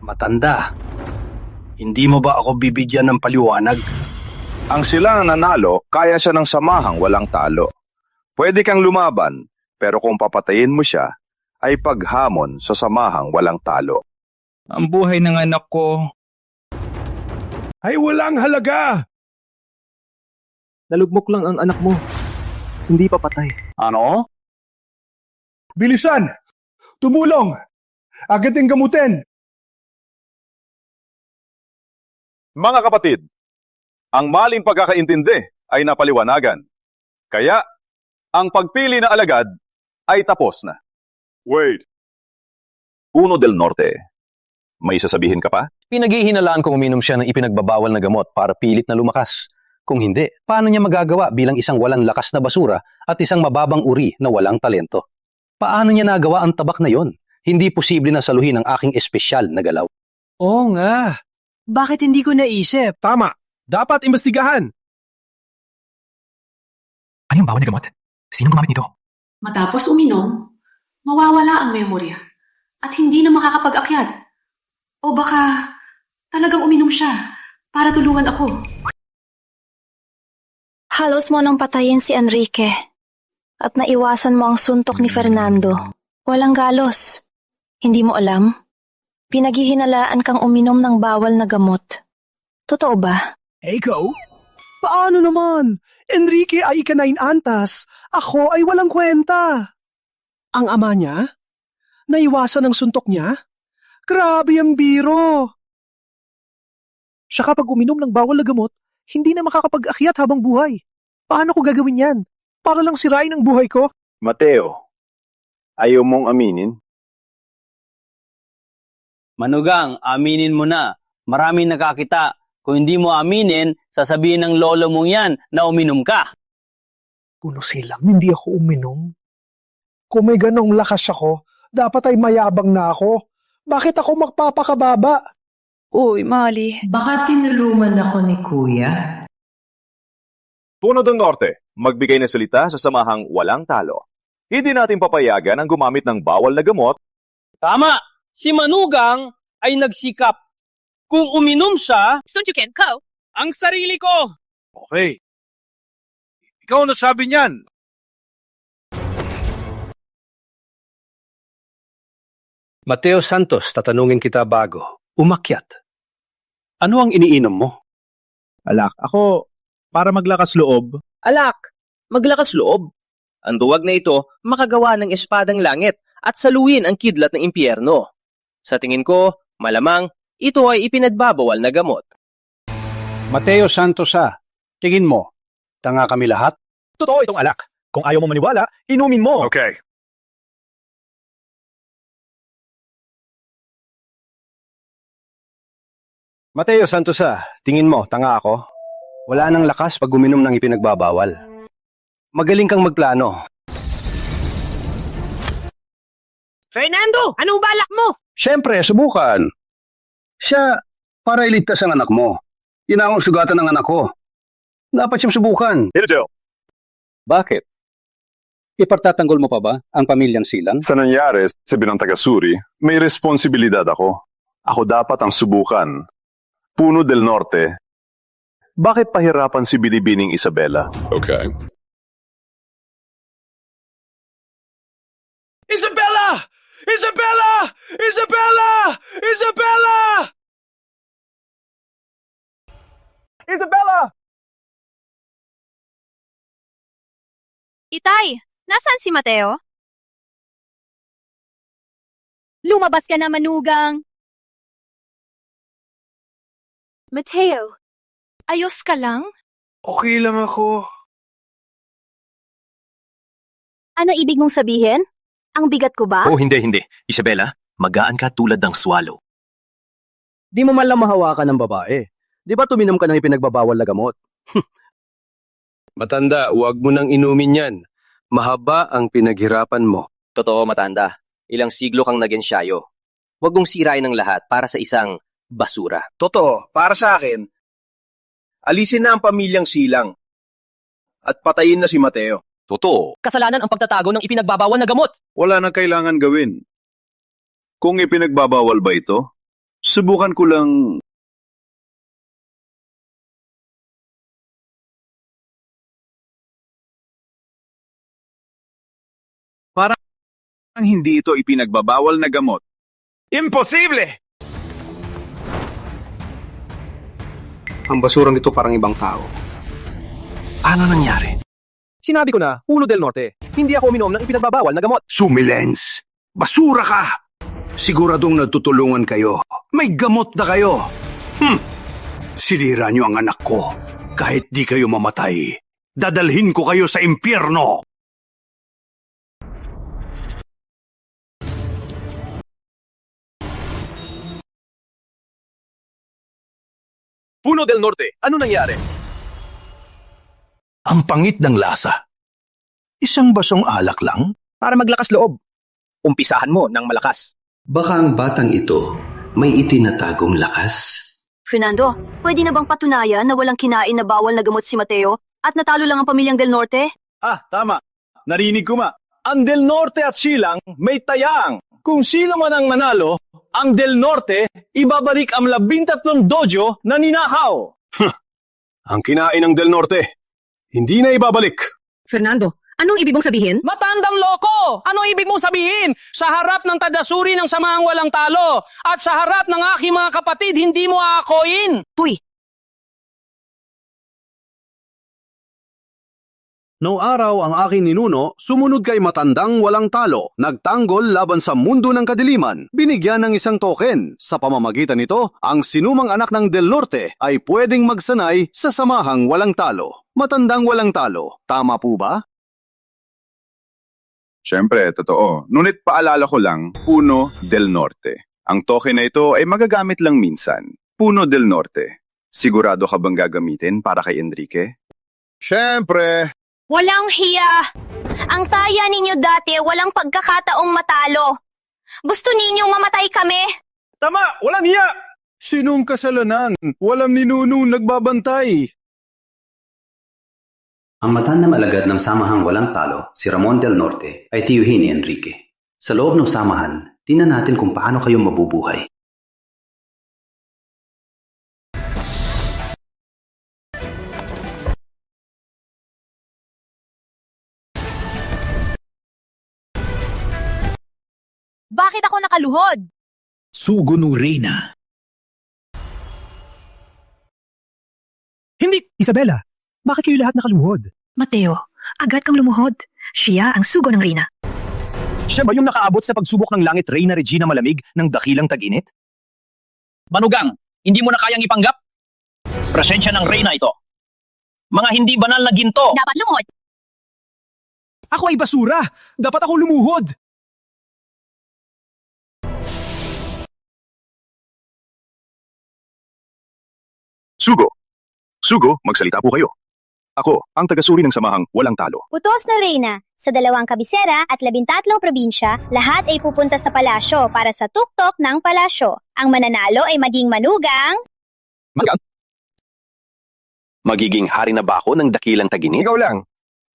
Matanda, hindi mo ba ako bibigyan ng paliwanag? Ang silang nanalo, kaya siya ng samahang walang talo. Pwede kang lumaban, pero kung papatayin mo siya, ay paghamon sa samahang walang talo. Ang buhay ng anak ko ay walang halaga! Nalugmok lang ang anak mo. Hindi pa patay. Ano? Bilisan! Tumulong! Agad ang gamutin! Mga kapatid, ang maling pagkakaintindi ay napaliwanagan. Kaya, ang pagpili na alagad ay tapos na. Wait. Puno del Norte. May sasabihin ka pa? Pinaghihinalaan kung uminom siya ng ipinagbabawal na gamot para pilit na lumakas. Kung hindi, paano niya magagawa bilang isang walang lakas na basura at isang mababang uri na walang talento? Paano niya nagawa ang tabak na yon? Hindi posible na saluhin ang aking espesyal na galaw. Oo nga. Bakit hindi ko naisip? Tama. Dapat imbestigahan. Ano yung bawal na gamot? Sinong gumamit nito? Matapos uminom, mawawala ang memorya at hindi na makakapag-akyat. O baka talagang uminom siya para tulungan ako. Halos mo nang patayin si Enrique at naiwasan mo ang suntok ni Fernando. Walang galos. Hindi mo alam? Pinaghihinalaan kang uminom ng bawal na gamot. Totoo ba? Ikaw? Paano naman? Enrique ay ika-9 antas. Ako ay walang kwenta. Ang ama niya? Naiwasan ang suntok niya? Grabe ang biro. Siya kapag uminom ng bawal na gamot, hindi na makakapag-akyat habang buhay. Paano ko gagawin yan? Para lang sirain ang buhay ko? Mateo, ayaw mong aminin? Manugang, aminin mo na. Maraming nakakita. Kung hindi mo aminin, sasabihin ng lolo mong yan na uminom ka. Puno silang, hindi ako uminom. Kung may ganong lakas ako, dapat ay mayabang na ako. Bakit ako magpapakababa? Uy, Molly. Baka tinulungan ako ni Kuya? Puno del Norte, magbigay ng salita sa samahang walang talo. Hindi natin papayagan ang gumamit ng bawal na gamot. Tama! Si Manugang ay nagsikap. Kung uminom siya, Sunjuken, ko. ang sarili ko! Okay. Ikaw na sabi niyan. Mateo Santos, tatanungin kita bago. Umakyat. Ano ang iniinom mo? Alak, ako, para maglakas loob, Alak, maglakas loob. Ang duwag na ito makagawa ng espadang langit at saluhin ang kidlat ng impyerno. Sa tingin ko, malamang ito ay ipinagbabawal na gamot. Mateo Santos tingin mo, tanga kami lahat? totoo itong alak. Kung ayaw mo maniwala, inumin mo. Okay. Mateo Santos tingin mo, tanga ako? Wala nang lakas pag uminom ng ipinagbabawal. Magaling kang magplano. Fernando, anong balak mo? Siyempre, subukan. Siya, para iligtas ang anak mo. Yun ang sugatan ng anak ko. Dapat siyang subukan. Bakit? Ipartatanggol mo pa ba ang pamilyang Silang? Sa nangyari sa binang taga-Suri, may responsibilidad ako. Ako dapat ang subukan. Puno del Norte. Bakit pahirapan si Binibining Isabela? Okay. Isabella! Isabella! Isabella! Isabella! Isabella! Itay, nasaan si Mateo? Lumabas ka na, manugang. Mateo, ayos ka lang? Okay lang ako. Ano ibig mong sabihin? Ang bigat ko ba? Oh, hindi. Isabela, magaan ka tulad ng swallow. Di mo man lang mahawakan ng babae. Di ba tuminom ka ng ipinagbabawal na gamot? Matanda, huwag mo nang inumin yan. Mahaba ang pinaghirapan mo. Totoo, matanda. Ilang siglo kang nagensyayo. Huwag mong sirain ang lahat para sa isang basura. Totoo, para sa akin, alisin na ang pamilyang Silang at patayin na si Mateo. Totoo. Kasalanan ang pagtatago ng ipinagbabawal na gamot. Wala na kailangan gawin. Kung ipinagbabawal ba ito, subukan ko lang... Parang hindi ito ipinagbabawal na gamot. Imposible! Ang basurang ito parang ibang tao. Ano nangyari? Sinabi ko na, Puno del Norte, hindi ako uminom ng ipinagbabawal na gamot. Sumilens! Basura ka! Siguradong nagtutulungan kayo. May gamot na kayo. Sinira niyo ang anak ko. Kahit di kayo mamatay, dadalhin ko kayo sa impyerno. Puno del Norte, ano nangyari? Ang pangit ng lasa. Isang basong alak lang? Para maglakas loob. Umpisahan mo ng malakas. Baka ang batang ito may itinatagong lakas? Fernando, pwede na bang patunayan na walang kinain na bawal na gamot si Mateo at natalo lang ang pamilyang Del Norte? Tama. Narinig ko ma. Ang Del Norte at Silang may tayang. Kung sino man ang manalo, ang Del Norte ibabalik ang 13 dojo na ninakaw. Ang kinain ng Del Norte, hindi na ibabalik. Fernando, anong ibig mong sabihin? Matandang loko! Ano ibig mong sabihin? Sa harap ng taga-Suri ng samahang walang talo at sa harap ng aking mga kapatid, hindi mo aakoyin! Puy, Noong araw ang aking ninuno, sumunod kay matandang walang talo, nagtanggol laban sa mundo ng kadiliman, binigyan ng isang token. Sa pamamagitan nito, ang sinumang anak ng Del Norte ay pwedeng magsanay sa samahang walang talo. Matandang walang talo, tama po ba? Siyempre, totoo. Ngunit paalala ko lang, Puno del Norte. Ang token na ito ay magagamit lang minsan. Puno del Norte. Sigurado ka bang gagamitin para kay Enrique? Siyempre! walang hiya! Ang taya ninyo dati walang pagkakataong matalo. Gusto ninyong mamatay kami? Tama! Walang hiya! Sinong kasalanan? Walang ninunong nagbabantay. Ang matandang alagad ng samahang walang talo, si Ramon del Norte, ay tiyuhin ni Enrique. Sa loob ng samahan, tingnan natin kung paano kayo mabubuhay. Bakit ako nakaluhod? Sugo ng Reyna. Isabela, bakit kayo lahat nakaluhod? Mateo, agad kang lumuhod. Siya ang sugo ng Reyna. Siya ba yung nakaabot sa pagsubok ng langit Reyna Regina Malamig ng dakilang tag-init? Manugang, hindi mo na kayang ipanggap? Presensya ng Reyna ito. Mga hindi banal na ginto. Dapat lumuhod. Ako ay basura! Dapat ako lumuhod! Sugo, magsalita po kayo. Ako, ang tagasuri ng samahang walang talo. Utos na Reyna, sa 2 kabisera at 13 probinsya, lahat ay pupunta sa palasyo para sa tuktok ng palasyo. Ang mananalo ay maging manugang... Magiging hari na ba ako ng dakilang tag-init? Ikaw lang.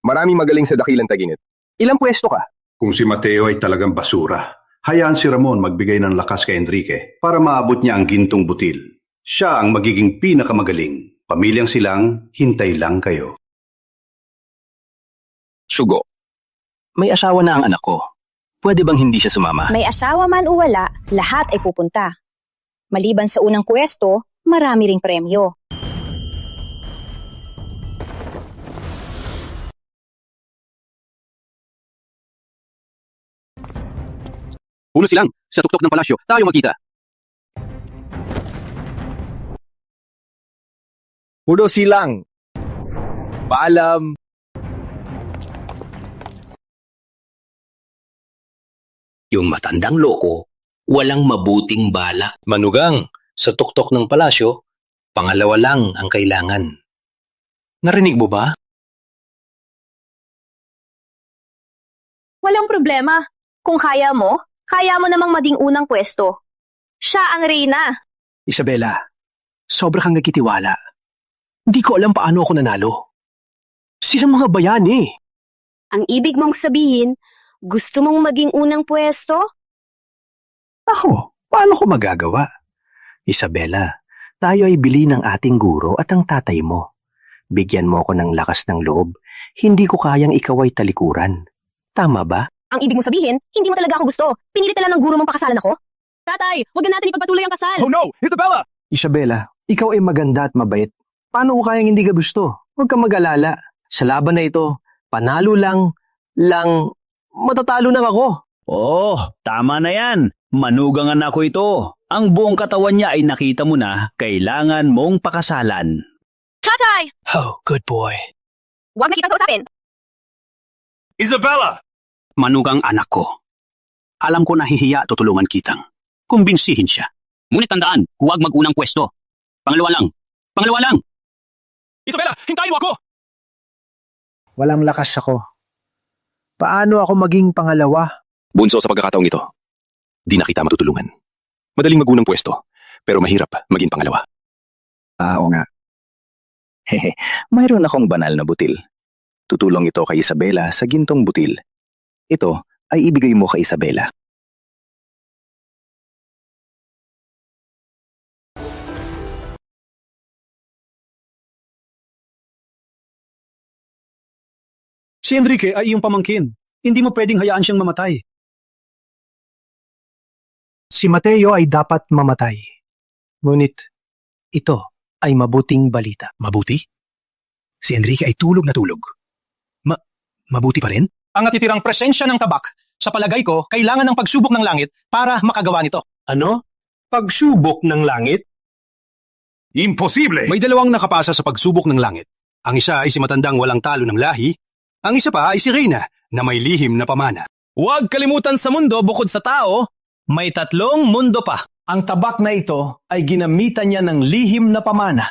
Maraming magaling sa dakilang tag-init. Ilang pwesto ka? Kung si Mateo ay talagang basura, hayaan si Ramon magbigay ng lakas kay Enrique para maabot niya ang gintong butil. Siya ang magiging pinakamagaling. Pamilyang silang, hintay lang kayo. Sugo, may asawa na ang anak ko. Pwede bang hindi siya sumama? May asawa man o wala, lahat ay pupunta. Maliban sa unang pwesto, marami ring premyo. Uno silang, sa tuktok ng palasyo, tayo magkita. Uno silang. Paalam. Yung matandang loko, walang mabuting bala. Manugang, sa tuktok ng palasyo, Pangalawa lang ang kailangan. narinig mo ba? Walang problema. Kung kaya mo namang maging unang pwesto. Siya ang Reyna. Isabela, sobra kang nagkitiwala. Di ko alam paano ako nanalo. Silang mga bayani. Ang ibig mong sabihin, gusto mong maging unang pwesto? Ako, paano ko magagawa? Isabela, tayo ay bili ng ating guro at ang tatay mo. Bigyan mo ako ng lakas ng loob. Hindi ko kayang ikaw ay talikuran. Tama ba? Ang ibig mong sabihin, hindi mo talaga ako gusto. Pinilit lang ng guro mong pakasalan ako? Tatay, huwag na natin ipagpatuloy ang kasal. Oh no, Isabela! Isabela, ikaw ay maganda at mabait. Paano ko kayang hindi ka gusto? Huwag kang mag-alala. Sa laban na ito, panalo lang, matatalo na ako. Oh, tama na yan. Manugang anak ko ito. Ang buong katawan niya ay nakita mo na, kailangan mong pakasalan. Tatay! Oh, good boy. Huwag na kitang kausapin. Isabela! Manugang anak ko. Alam ko nahihiya tutulungan kitang. Kumbinsihin siya. Ngunit tandaan, huwag mag-unang pwesto. Pangalawa lang. Isabela, hintayin mo ako! Walang lakas ako. Paano ako maging pangalawa? Bunso, sa pagkakataong ito, di na kita matutulungan. Madaling mag-unang pwesto, pero mahirap maging pangalawa. Oo nga. Hehe, mayroon akong banal na butil. Tutulong ito kay Isabela sa gintong butil. Ito ay ibigay mo kay Isabela. Si Enrique ay iyong pamangkin. Hindi mo pwedeng hayaan siyang mamatay. Si Mateo ay dapat mamatay. Ngunit ito ay mabuting balita. Mabuti? Si Enrique ay tulog na tulog. Mabuti pa rin? Ang natitirang presensya ng tabak, sa palagay ko, kailangan ng pagsubok ng langit para makagawa nito. Ano? Pagsubok ng langit? Imposible! May dalawang nakapasa sa pagsubok ng langit. Ang isa ay si matandang walang talo ng lahi, ang isa pa ay si Reyna na may lihim na pamana. Huwag kalimutan sa mundo bukod sa tao, may 3 mundo pa. Ang tabak na ito ay ginamitan niya ng lihim na pamana.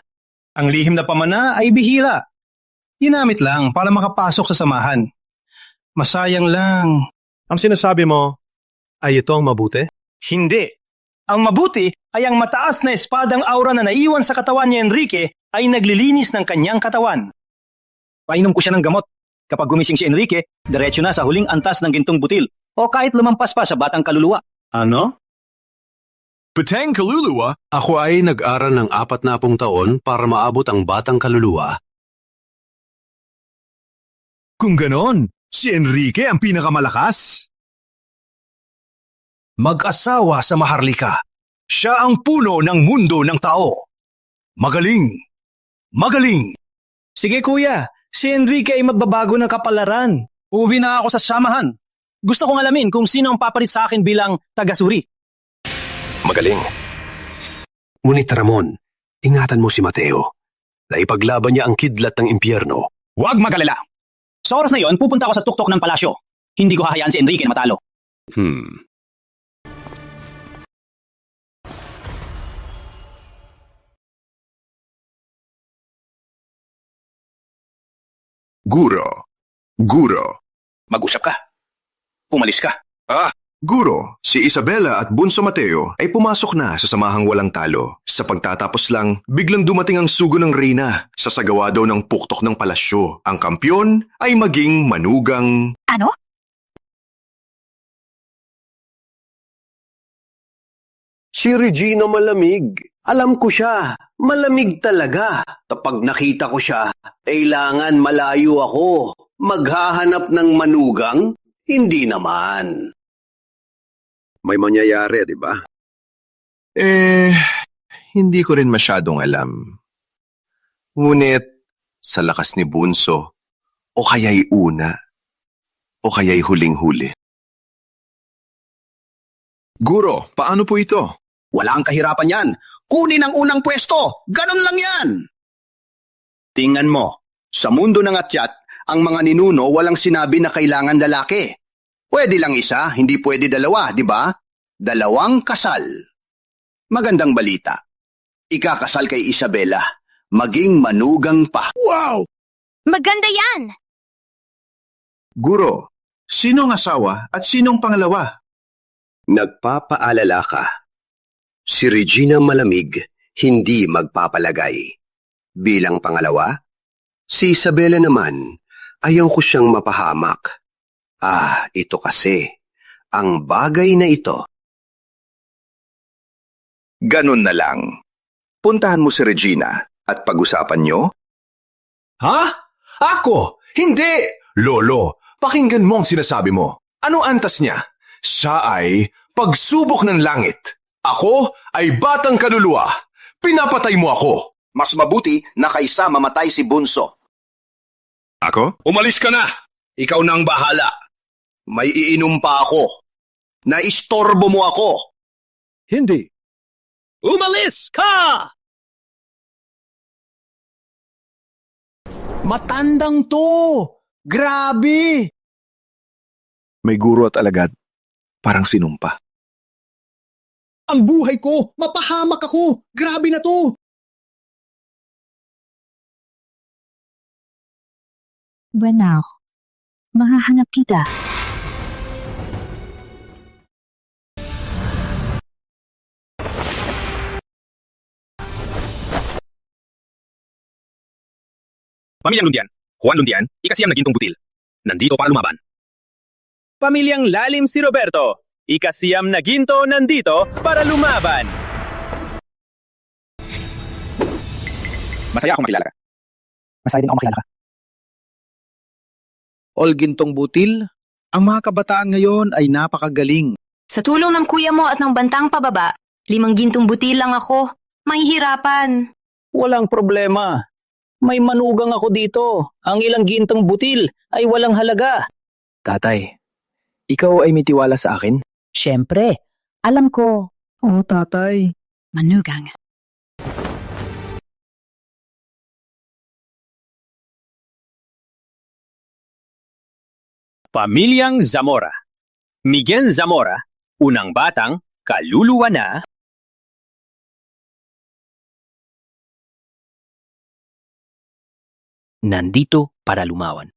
Ang lihim na pamana ay bihira. Ginamit lang para makapasok sa samahan. Masayang lang. Ang sinasabi mo ay ito ang mabuti? Hindi. Ang mabuti ay ang mataas na espadang aura na naiwan sa katawan ni Enrique ay naglilinis ng kanyang katawan. Painom ko siya ng gamot. Kapag gumising si Enrique, diretso na sa huling antas ng gintong butil o kahit lumampas pa sa batang kaluluwa. Ano? Batang kaluluwa? Ako ay nag-aral ng 40 taon para maabot ang batang kaluluwa. Kung ganon, si Enrique ang pinakamalakas? Mag-asawa sa Maharlika. Siya ang puno ng mundo ng tao. Magaling! Sige kuya, si Enrique ay magbabago ng kapalaran. Uwi na ako sa samahan. Gusto kong alamin kung sino ang papalit sa akin bilang taga-suri. Magaling. Ngunit Ramon, ingatan mo si Mateo. Naipaglaban niya ang kidlat ng impyerno. Huwag magalala. Sa oras na yon, pupunta ako sa tuktok ng palasyo. Hindi ko hahayaan si Enrique na matalo. Guro. Mag-usap ka. Umalis ka. Guro, si Isabela at Bunso Mateo ay pumasok na sa samahang walang talo. Sa pagtatapos lang, biglang dumating ang sugo ng reyna. Sa sagawa daw ng puktok ng palasyo, ang kampyon ay maging manugang... Ano? Si Regina malamig. Alam ko siya. Malamig talaga. Kapag nakita ko siya, kailangan malayo ako. Maghahanap ng manugang? Hindi naman. May mangyayari, di ba? Hindi ko rin masyadong alam. Ngunit, sa lakas ni Bunso, o kaya'y una, o kaya'y huling-huli. Guro, paano po ito? Wala ang kahirapan yan. Kunin ang unang pwesto. Ganon lang yan. Tingnan mo, sa mundo ng atyat, ang mga ninuno walang sinabi na kailangan lalaki. Pwede lang isa, hindi pwede dalawa, di ba? 2 kasal. Magandang balita. Ikakasal kay Isabela. Maging manugang pa. Wow! Maganda yan! Guro, sinong asawa at sinong pangalawa? Nagpapaalala ka. Si Regina malamig, hindi magpapalagay. Bilang pangalawa, si Isabela naman, ayaw ko siyang mapahamak. Ito kasi, ang bagay na ito. Ganun na lang. Puntahan mo si Regina at pag-usapan nyo. Ha? Ako? Hindi! Lolo, pakinggan mo ang sinasabi mo. Ano antas niya? Siya ay pagsubok ng langit. Ako ay batang kaluluwa. Pinapatay mo ako. Mas mabuti na kaysa mamatay si Bunso. Ako? Umalis ka na! Ikaw na ang bahala. May iinom pa ako. Naistorbo mo ako. Hindi. Umalis ka! Matandang to! Grabe! May guro at alagad. Parang sinumpa. Ang buhay ko! Mapahamak ako! Grabe na to! Bueno, mahahanap kita. Pamilyang Lundian, Juan Lundian, ika-9 na gintong butil. Nandito para lumaban. Pamilyang Lalim si Roberto, ika-9 na ginto nandito para lumaban. Masaya akong makilala ka. Masaya din ako makilala ka. All gintong butil, ang mga kabataan ngayon ay napakagaling. Sa tulong ng kuya mo at ng bantang pababa, 5 gintong butil lang ako. Mahihirapan. Walang problema. May manugang ako dito. Ang ilang gintong butil ay walang halaga. Tatay, ikaw ay may tiwala sa akin? Siyempre, alam ko. Oo, tatay. Manugang. Pamilyang Zamora. Miguel Zamora, unang batang kaluluwa na. Nandito para lumawan.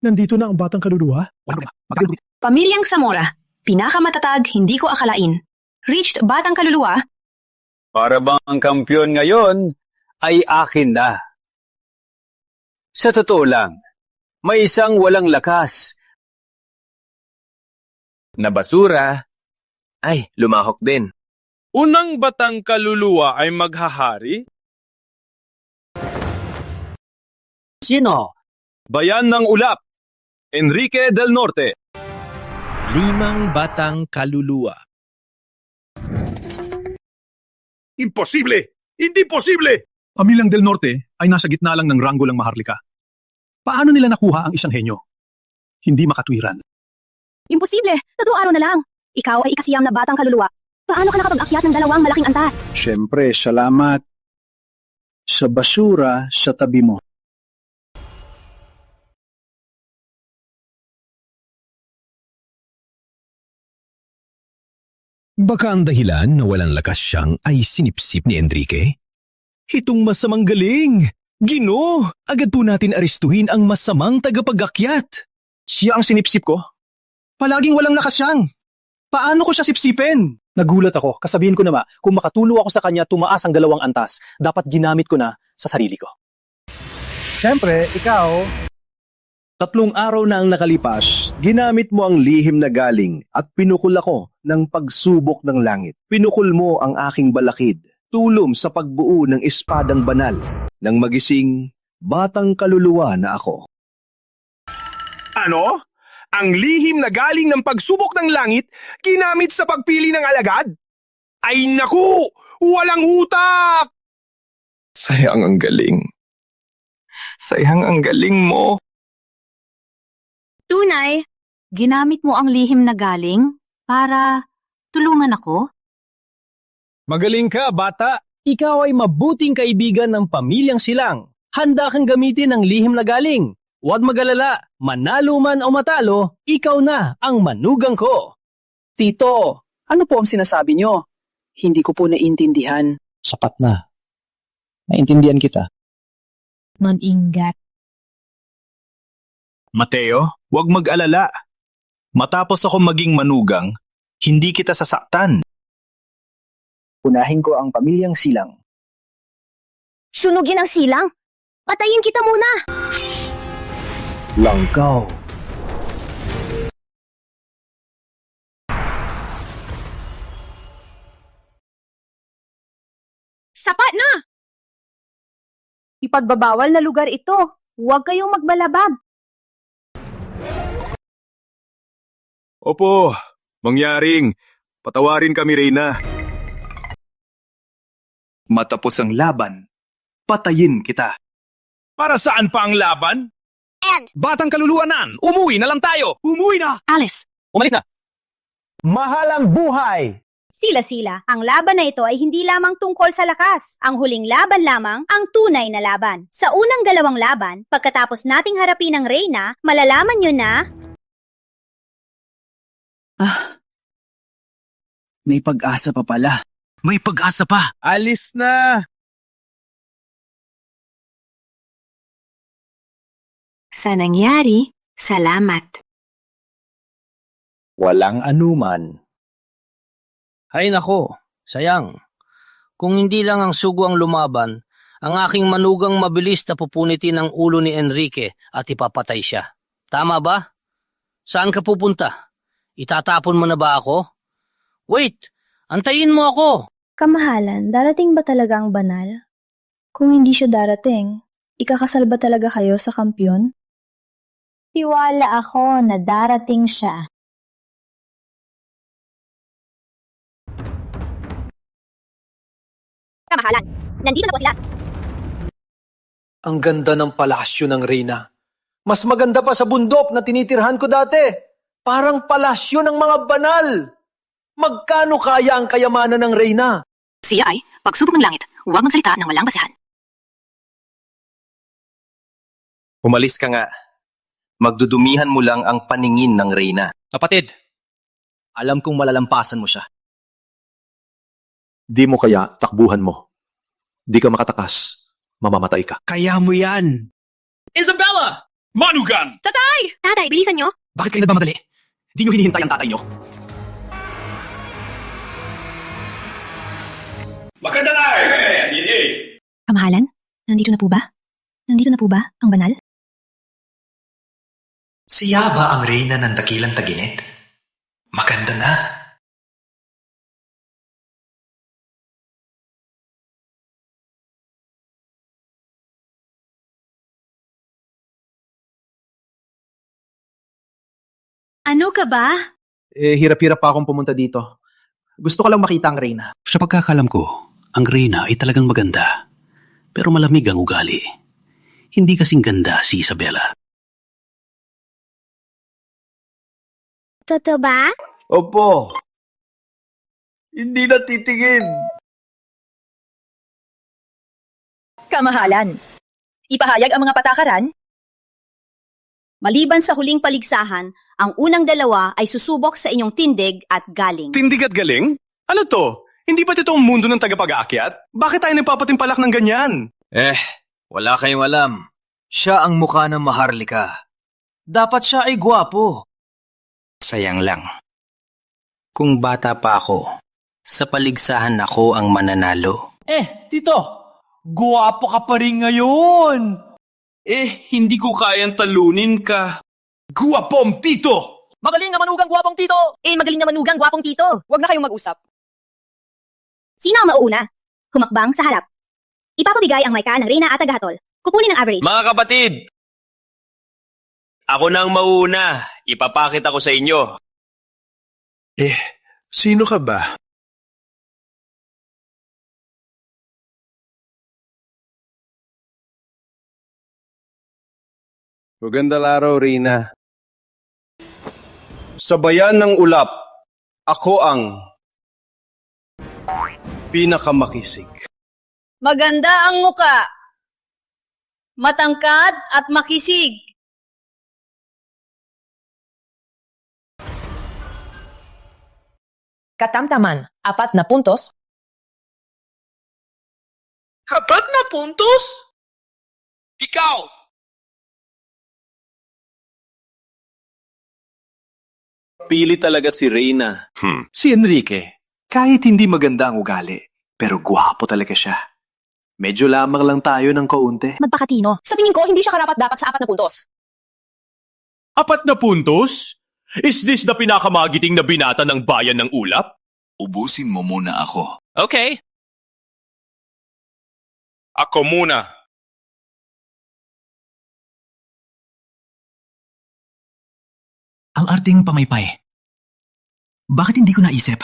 Nandito na ang batang kaluluwa? Pamilyang Zamora, pinakamatatag hindi ko akalain. Reached batang kaluluwa. Para bang ang kampyon ngayon ay akin na. Sa totoo lang, may isang walang lakas Na basura. Ay, lumahok din. Unang batang kaluluwa ay maghahari? Sino? Bayan ng Ulap, Enrique del Norte. 5 batang kaluluwa. Imposible! Hindi posible! Pamilyang del Norte, ay nasa gitna lang ng ranggolang Maharlika. Paano nila nakuha ang isang henyo? Hindi makatwiran. Imposible! 2 araw na lang. Ikaw ay ikasiyam na batang kaluluwa. Paano ka nakapag-akyat ng 2 malaking antas? Siyempre, salamat. Sa basura sa tabi mo. Baka ang dahilan na walang lakas siyang ay sinipsip ni Enrique? Itong masamang galing! Gino! Agad po natin aristuhin ang masamang tagapag-akyat! Siya ang sinipsip ko? Palaging walang lakas siyang. Paano ko siya sipsipin? Nagulat ako. Kasabihin ko naman, kung makatulong ako sa kanya tumaas ang 2 antas, dapat ginamit ko na sa sarili ko. Siyempre, ikaw, 3 araw na ang nakalipas, ginamit mo ang lihim na galing at pinukul ako ng pagsubok ng langit. Pinukul mo ang aking balakid, tulom sa pagbuo ng espadang banal, ng magising, batang kaluluwa na ako. Ano? Ang lihim na galing ng pagsubok ng langit ginamit sa pagpili ng alagad? Ay naku! Walang utak! Sayang ang galing. Sayang ang galing mo. Tunay, ginamit mo ang lihim na galing para tulungan ako? Magaling ka, bata. Ikaw ay mabuting kaibigan ng pamilyang Silang. Handa kang gamitin ang lihim na galing. Huwag mag-alala, manalo man o matalo, ikaw na ang manugang ko. Tito, ano po ang sinasabi nyo? Hindi ko po naiintindihan. Sapat na. Naintindihan kita. Mag-ingat. Mateo, huwag mag-alala. Matapos ako maging manugang, hindi kita sasaktan. Unahin ko ang pamilyang Silang. Sunugin ang silang? Patayin kita muna! Langkaw. Sapat na! Ipagbabawal na lugar ito. Huwag kayong magbalabag. Opo, mangyaring. Patawarin kami, Reyna. Matapos ang laban, patayin kita. Para saan pa ang laban? Batang kaluluwanan, umuwi na lang tayo! Umuwi na! Alice! Umalis na! Mahal ang buhay! Sila-sila, ang laban na ito ay hindi lamang tungkol sa lakas. Ang huling laban lamang ang tunay na laban. Sa unang 2 laban, pagkatapos nating harapin ang Reyna, malalaman nyo na... May pag-asa pa pala. May pag-asa pa! Alis na! Sa nangyari, salamat. Walang anuman. Ay nako, sayang. Kung hindi lang ang sugo ang lumaban, ang aking manugang mabilis na pupunitin ang ulo ni Enrique at ipapatay siya. Tama ba? Saan ka pupunta? Itatapon mo na ba ako? Wait! Antayin mo ako! Kamahalan, darating ba talaga ang banal? Kung hindi siya darating, ikakasal ba talaga kayo sa kampyon? Tiwala ako na darating siya. Kamahalan, nandito na po sila. Ang ganda ng palasyo ng Reyna. Mas maganda pa sa bundok na tinitirhan ko dati. Parang palasyo ng mga banal. Magkano kaya ang kayamanan ng Reyna? Siya ay pagsubok ng langit. Huwag magsalita ng walang basehan. Umalis ka nga. Magdudumihan mo lang ang paningin ng Reyna. Kapatid, alam kong malalampasan mo siya. Di mo kaya takbuhan mo. Di ka makatakas. Mamamatay ka. Kaya mo yan. Isabella! Manugan! Tatay! Tatay, bilisan nyo. Bakit kayo nagmamadali? Di nyo hinihintay ang tatay nyo. Maganda na! Kamahalan, nandito na po ba? Nandito na po ba ang banal? Siya ba ang reyna ng dakilang taginit? Maganda na. Ano ka ba? Hirap-hirap pa akong pumunta dito. Gusto ko lang makita ang Reyna. Sa pagkakalam ko, ang Reyna ay talagang maganda. pero malamig ang ugali. Hindi kasing ganda si Isabela. Totoo ba? Opo. Hindi na titingin. Kamahalan. Ipahayag ang mga patakaran. Maliban sa huling paligsahan, ang unang dalawa ay susubok sa inyong tindig at galing. Tindig at galing? Ano to? Hindi ba ito ang mundo ng tagapag-aakyat? Bakit tayo nagpapatimpalak ng ganyan? Wala kayong alam. Siya ang mukha ng Maharlika. Dapat siya ay gwapo. Sayang lang. Kung bata pa ako, sa paligsahan ako ang mananalo. Tito, gwapo ka pa rin ngayon. Hindi ko kayang talunin ka. Guwapong Tito! Magaling na manugang gwapong tito! Magaling na manugang gwapong tito. Huwag na kayong mag-usap. Sino ang mauna? Humakbang sa harap. Ipapabigay ang maika ng Reyna at Tagahatol. Kukunin ang average. Mga kapatid, ako nang mauna. Ipapakita ko sa inyo. Sino ka ba? Magandang araw, Reyna. Sa bayan ng ulap, ako ang pinakamakisig. Maganda ang muka. Matangkad at makisig. Katamtaman, 4 na puntos. 4 na puntos? Ikaw! Pili talaga si Reyna. Si Enrique, kahit hindi maganda ang ugali, pero gwapo talaga siya. Medyo lamang lang tayo ng kaunti. Magpakatino. Sa tingin ko, hindi siya karapat-dapat sa 4 na puntos. 4 na puntos? Is this the pinakamagiting na binata ng bayan ng ulap? Ubusin mo muna ako. Okay. Ako muna. Ang arting pamaypay. Bakit hindi ko naisip?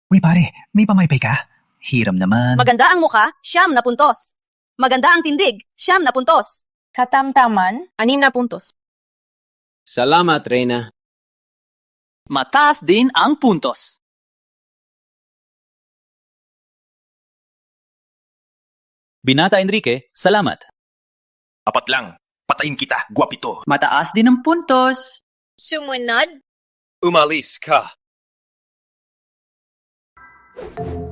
Uy pare, may pamaypay ka? Hiram naman. Maganda ang muka, 9 na puntos. Maganda ang tindig, 9 na puntos. Katamtaman, 6 na puntos. Salamat, Reyna. Mataas din ang puntos. Binata Enrique, salamat. 4 lang. Patayin kita, gwapito. Mataas din ang puntos. Sumunod, Umalis ka.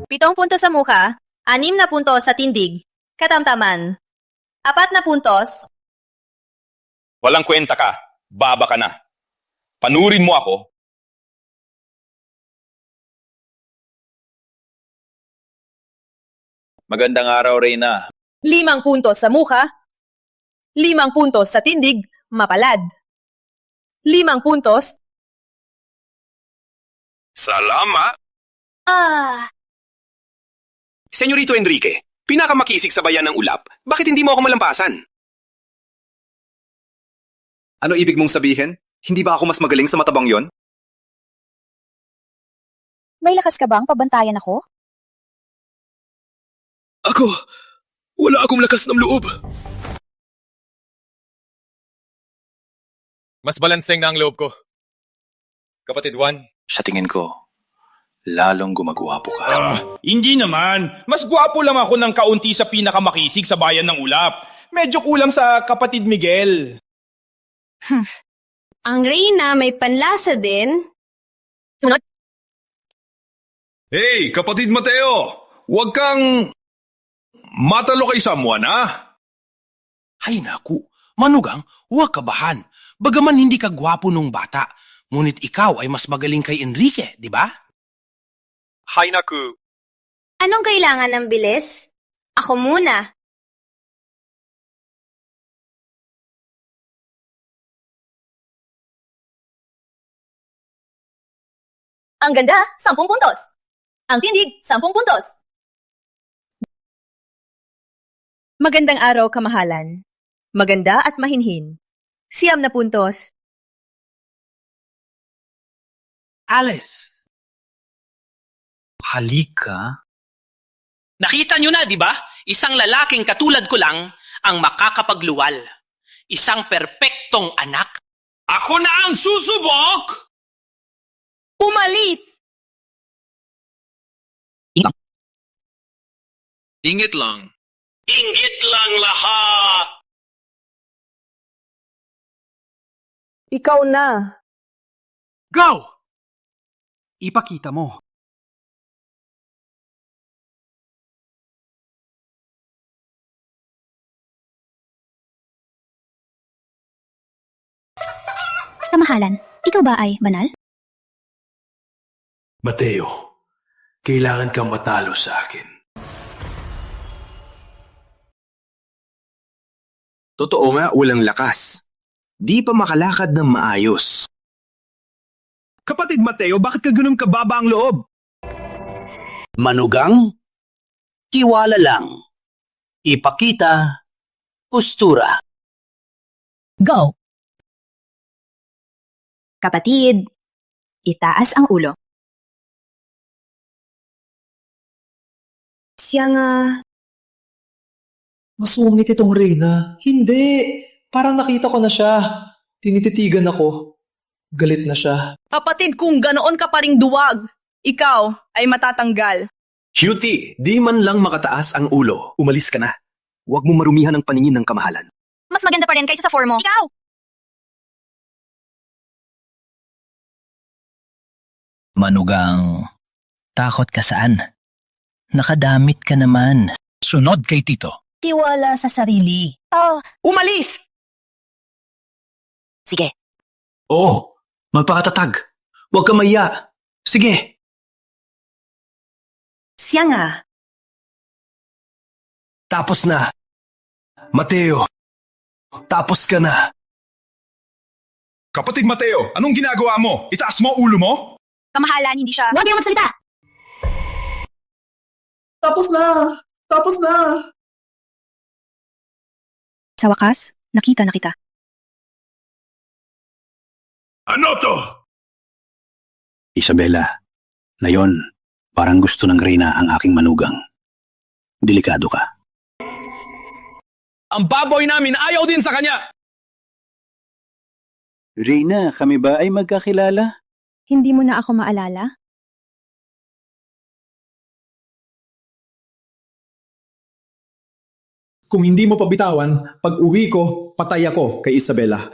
7 puntos sa mukha, 6 na puntos sa tindig. Katamtaman. 4 na puntos. Walang kwenta ka. Baba ka na. Panurin mo ako. Magandang araw, Reyna. 5 puntos sa mukha. 5 puntos sa tindig, mapalad. 5 puntos. Salamat. Senyorito Enrique, pinakamakisig sa bayan ng ulap. Bakit hindi mo ako malampasan? Ano ibig mong sabihin? Hindi ba ako mas magaling sa matabang yon? May lakas ka bang pabantayan ako? Ako, wala akong lakas ng loob. Mas balanseng na ang loob ko. Kapatid Juan. Sa tingin ko, lalong gumagwapo ka. Hindi naman. Mas gwapo lang ako ng kaunti sa pinakamakisig sa bayan ng ulap. Medyo kulang sa kapatid Miguel. ang Reyna may panlasa din. Sumunod. Hey, kapatid Mateo! Huwag kang matalo kay someone, ha? Ay naku, manugang, huwag kabahan. Bagaman hindi ka gwapo nung bata, ngunit ikaw ay mas magaling kay Enrique, di ba? Hay naku. Anong kailangan ng bilis? Ako muna. Ang ganda, 10 puntos. Ang tindig, 10 puntos. Magandang araw, kamahalan. Maganda at mahinhin. 9 na puntos. Alice! Halika. Nakita nyo na, di ba? Isang lalaking katulad ko lang ang makakapagluwal. Isang perpektong anak. Ako na ang susubok! Umalis! Ingit lang. Inggit lang lahat! Ikaw na. Go! Ipakita mo. Kamahalan, ikaw ba ay banal? Mateo, kailangan kang matalo sa akin. Totoo nga, walang lakas. Di pa makalakad ng maayos. Kapatid Mateo, bakit ka ganun kababa ang loob? Manugang, tiwala lang. Ipakita, postura. Go! Kapatid, itaas ang ulo. Siya nga. Masungit itong Reyna. Hindi. Parang nakita ko na siya. Tinititigan ako. Galit na siya. Kapatid, kung ganoon ka pa ring duwag, ikaw ay matatanggal. Cutie, di man lang makataas ang ulo. Umalis ka na. Huwag mo marumihan ang paningin ng kamahalan. Mas maganda pa rin kaysa sa formo. Ikaw! Manugang, takot ka saan? Nakadamit ka naman. Sunod kay Tito. Tiwala sa sarili. Umalis! Sige. Oo, magpakatatag. Huwag ka maya. Sige. Siya nga. Tapos na. Mateo, tapos ka na. Kapatid Mateo, anong ginagawa mo? Itaas mo ulo mo? Kamahalan, hindi siya. Huwag kayong magsalita! Tapos na! Tapos na! Sa wakas, nakita na kita. Ano to? Isabela, ngayon, parang gusto ng Reyna ang aking manugang. Delikado ka. Ang baboy namin ayaw din sa kanya! Reyna, kami ba ay magkakilala? Hindi mo na ako maalala? Kung hindi mo pabitawan, pag uwi ko, patay ako kay Isabela.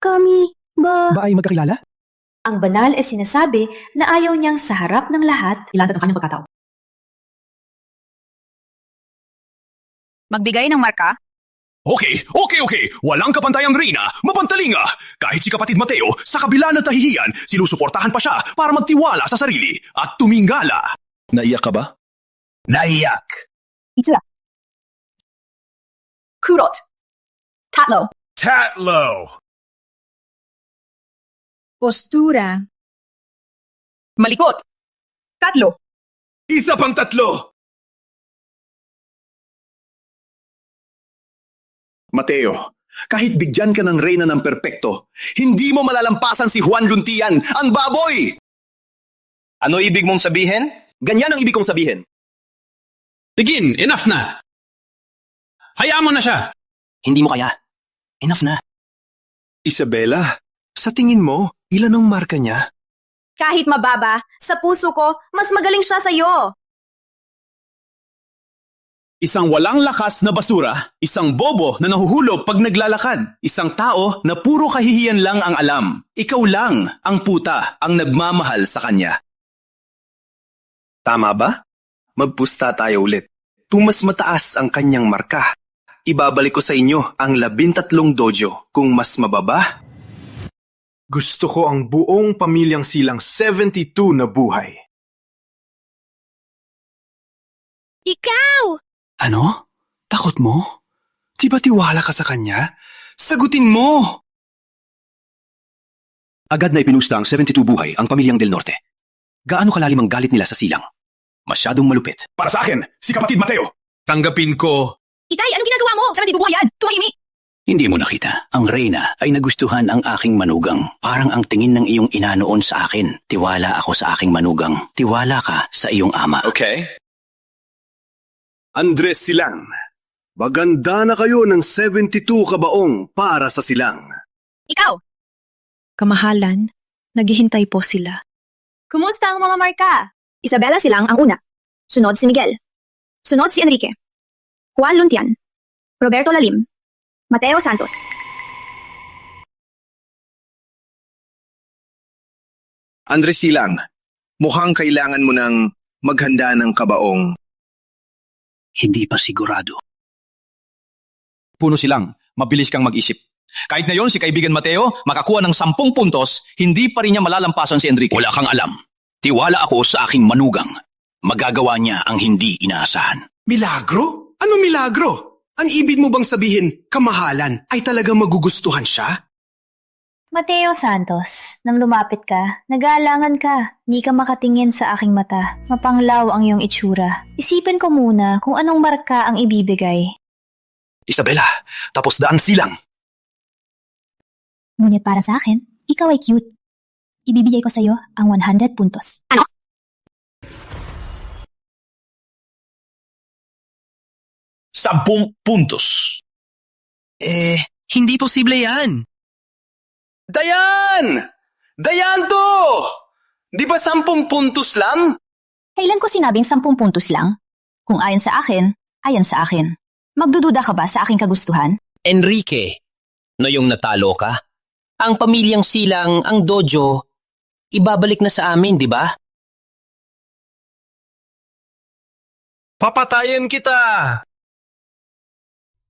Kami, ba ay magkakilala? Ang banal ay sinasabi na ayaw niyang sa harap ng lahat ilantad ang kanyang pagkatao. Magbigay ng marka? Okay. Walang kapantayang Reyna, mapantalinga. Kahit si kapatid Mateo, sa kabila ng tahihiyan, sinusuportahan pa siya para magtiwala sa sarili at tumingala. Naiyak ka ba? Naiyak. Itsura. Kurot. Tatlo. Postura. Malikot. Tatlo. Isa pang tatlo. Mateo, kahit bigyan ka ng Reyna ng perpekto, hindi mo malalampasan si Juan Luntian, ang baboy! Ano ibig mong sabihin? Ganyan ang ibig kong sabihin. Tigin, enough na! Hayaan mo na siya! Hindi mo kaya. Enough na. Isabela, sa tingin mo, ilan ang marka niya? Kahit mababa, sa puso ko, mas magaling siya sa'yo. Isang walang lakas na basura, isang bobo na nahuhulog pag naglalakad, isang tao na puro kahihiyan lang ang alam. Ikaw lang ang puta ang nagmamahal sa kanya. Tama ba? Magpusta tayo ulit. Tumas mataas ang kanyang marka. Ibabalik ko sa inyo ang 13 dojo kung mas mababa. Gusto ko ang buong pamilyang silang 72 na buhay. Ikaw! Ano? Takot mo? Di ba tiwala ka sa kanya? Sagutin mo! Agad na ipinusta ang 72 buhay ang pamilyang Del Norte. Gaano kalalim ang galit nila sa silang? Masyadong malupit. Para sa akin, si kapatid Mateo! Tanggapin ko. Itay, anong ginagawa mo? Sa buhay yan! Tumahimik! Hindi mo nakita. Ang Reyna ay nagustuhan ang aking manugang. Parang ang tingin ng iyong ina noon sa akin. Tiwala ako sa aking manugang. Tiwala ka sa iyong ama. Okay. Andres Silang, maganda na kayo ng 72 kabaong para sa silang. Ikaw! Kamahalan, naghihintay po sila. Kumusta ang mga marka? Isabela Silang ang una. Sunod si Miguel. Sunod si Enrique. Juan Luntian. Roberto Lalim. Mateo Santos. Andres Silang, mukhang kailangan mo ng maghanda ng kabaong. Hindi pa sigurado. Puno silang, mabilis kang mag-isip. Kahit ngayon si kaibigan Mateo makakuha ng 10 puntos, hindi pa rin niya malalampasan si Enrique. Wala kang alam. Tiwala ako sa aking manugang. Magagawa niya ang hindi inaasahan. Milagro? Ano milagro? Ang ibig mo bang sabihin, kamahalan, ay talagang magugustuhan siya? Mateo Santos, nang lumapit ka, nag-aalangan ka. Di ka makatingin sa aking mata. Mapanglaw ang iyong itsura. Isipin ko muna kung anong marka ang ibibigay. Isabela, tapos daan silang. Ngunit para sa akin, ikaw ay cute. Ibibigay ko sa'yo ang 100 puntos. Ano? Sampung puntos. Hindi posible yan. Dayan! Dayan to! Di ba 10 puntos lang? Kailan ko sinabing 10 puntos lang? Kung ayon sa akin, ayon sa akin. Magdududa ka ba sa aking kagustuhan? Enrique, no yung natalo ka? Ang pamilyang Silang, ang dojo, ibabalik na sa amin, di ba? Papatayin kita!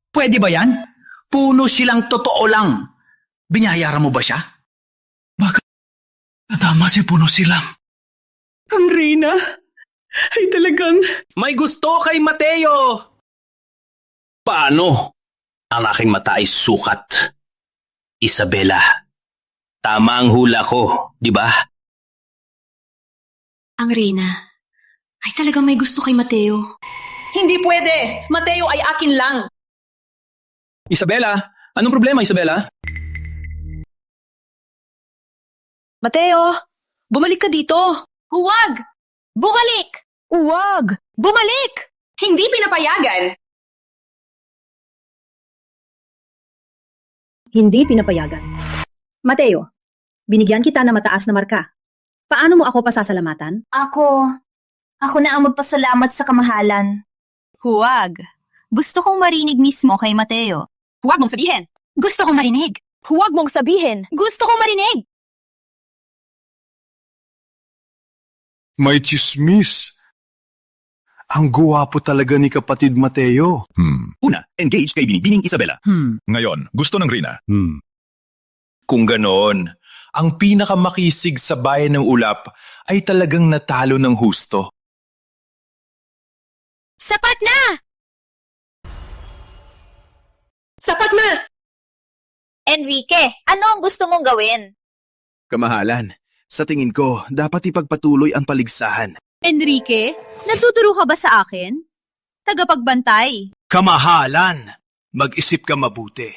Pwede ba yan? Puno silang totoo lang. Binayaran mo ba siya? Tama si Puno Silang. Ang Reyna ay talagang may gusto kay Mateo. Paano? Ang aking mata ay sukat. Isabela, tama ang hula ko, di ba? Ang Reyna ay talagang may gusto kay Mateo. Hindi pwede! Mateo ay akin lang! Isabela, anong problema, Isabela? Mateo, bumalik ka dito! Huwag! Bumalik! Huwag! Bumalik! Hindi pinapayagan! Hindi pinapayagan. Mateo, binigyan kita na mataas na marka. Paano mo ako pasasalamatan? Ako na ang magpasalamat sa kamahalan. Huwag. Gusto kong marinig mismo kay Mateo. Huwag mong sabihin. Gusto kong marinig. Huwag mong sabihin. Gusto kong marinig. May chismis. Ang guwapo talaga ni kapatid Mateo. Una, engaged kay Binibining Isabela. Ngayon, gusto ng Reyna. Kung ganoon, ang pinakamakisig sa bayan ng ulap ay talagang natalo ng husto. Sapat na! Sapat na! Enrique, ano ang gusto mong gawin? Kamahalan, sa tingin ko, dapat ipagpatuloy ang paligsahan. Enrique, natuturo ka ba sa akin? Tagapagbantay. Kamahalan, mag-isip ka mabuti.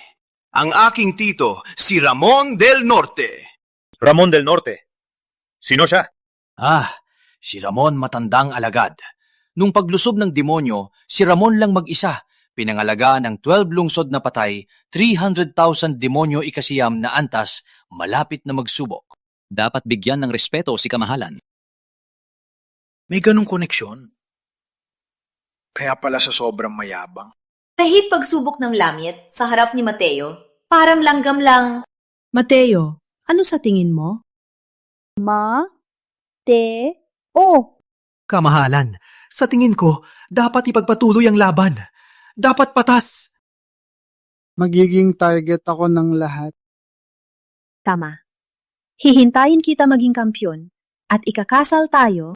Ang aking tito, si Ramon del Norte. Ramon del Norte. Sino siya? Si Ramon matandang alagad. Nung paglusob ng demonyo, si Ramon lang mag-isa. Pinangalaga ng 12 lungsod na patay, 300,000 demonyo ikasiyam na antas, malapit na magsubok. Dapat bigyan ng respeto si kamahalan. May ganong koneksyon. Kaya pala sa sobrang mayabang. Kahit pagsubok ng lamit sa harap ni Mateo, parang langgam lang. Mateo, ano sa tingin mo? Kamahalan, sa tingin ko, dapat ipagpatuloy ang laban. Dapat patas. Magiging target ako ng lahat. Tama. Hihintayin kita maging kampyon at ikakasal tayo.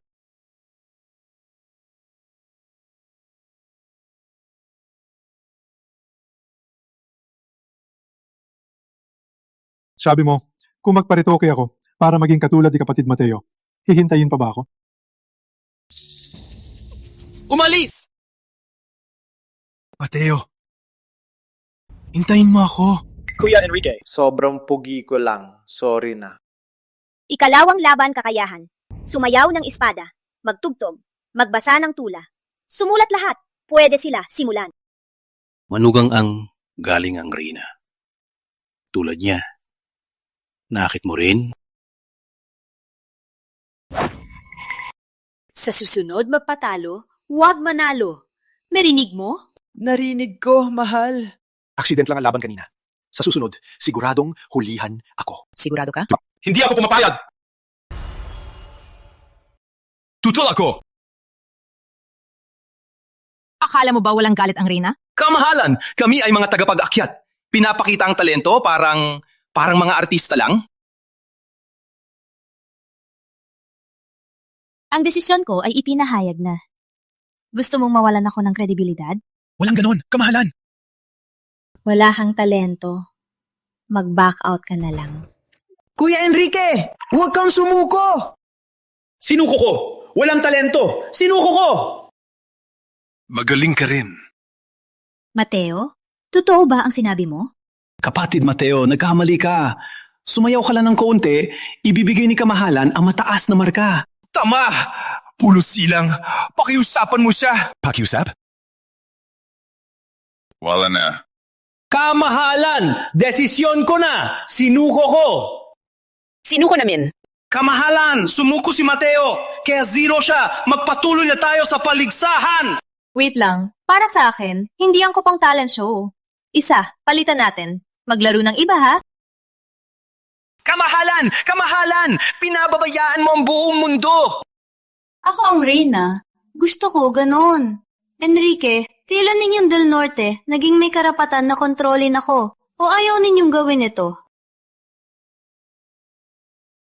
Sabi mo, kung magparitoke ako para maging katulad ni kapatid Mateo, hihintayin pa ba ako? Umalis! Mateo, hintayin mo ako. Kuya Enrique, sobrang pugi ko lang. Sorry na. Ikalawang laban kakayahan. Sumayaw ng espada. Magtugtog. Magbasa ng tula. Sumulat lahat. pwede sila simulan. Manugang ang galing ang Reyna. Tulad niya. Nakit mo rin? Sa susunod mapatalo, huwag manalo. Narinig mo? Narinig ko, mahal. Aksident lang ang laban kanina. Sa susunod, siguradong hulihan ako. Sigurado ka? Hindi ako pumapayag! Tutol ako! Akala mo ba walang galit ang Reyna? Kamahalan! Kami ay mga tagapag-akyat. Pinapakita ang talento parang mga artista lang. Ang desisyon ko ay ipinahayag na. Gusto mong mawalan ako ng kredibilidad? Walang ganon, kamahalan. Wala kang talento. Mag-back out ka na lang. Kuya Enrique, huwag kang sumuko! Sinuko ko! Walang talento! Sinuko ko! Magaling ka rin. Mateo, totoo ba ang sinabi mo? Kapatid Mateo, nagkamali ka. Sumayaw ka lang ng kaunti, ibibigay ni Kamahalan ang mataas na marka. Tama! Pulo silang. Pakiusapan mo siya. Pakiusap? Wala na. Kamahalan! Desisyon ko na! Sinuko ko! Sinuko namin. Kamahalan! Sumuko si Mateo! Kaya zero siya! Magpatuloy na tayo sa paligsahan! Wait lang, para sa akin, hindi ang kupang talent show. Isa, palitan natin. Maglaro ng iba ha? Kamahalan! Kamahalan! Pinababayaan mo ang buong mundo! Ako ang Reyna. Gusto ko ganon. Enrique, kailan ninyong Del Norte naging may karapatan na kontrolin ako? O ayaw ninyong gawin ito?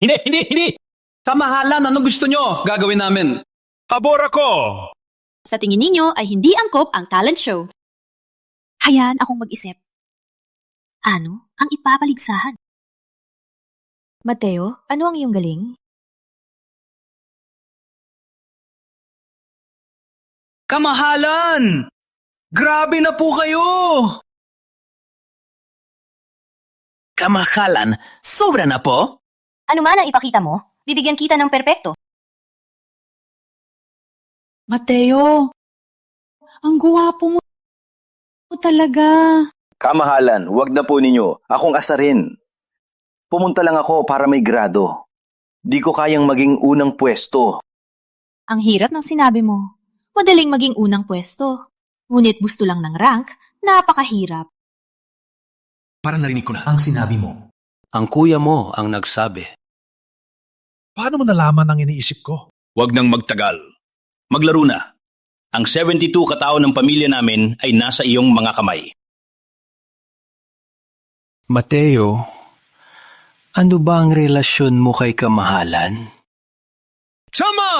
Hindi! Kamahalan, ano gusto nyo? Gagawin namin. Pabor ako! Sa tingin ninyo ay hindi angkop ang talent show. Hayaan akong mag-isip. Ano ang ipapaligsahan? Mateo, ano ang iyong galing? Kamahalan! Grabe na po kayo! Kamahalan, sobra na po? Ano man ang ipakita mo, bibigyan kita ng perpekto. Mateo, ang guwapo mo talaga. Kamahalan, wag na po ninyo. Akong asarin. Pumunta lang ako para may grado. Di ko kayang maging unang pwesto. Ang hirap ng sinabi mo. Madaling maging unang pwesto. Ngunit gusto lang ng rank, napakahirap. Parang narinig ko na. Ang sinabi mo. Ang kuya mo ang nagsabi. Paano mo nalaman ang iniisip ko? Huwag nang magtagal. Maglaro na. Ang 72 katao ng pamilya namin ay nasa iyong mga kamay. Mateo, ano ba ang relasyon mo kay Kamahalan? Tama!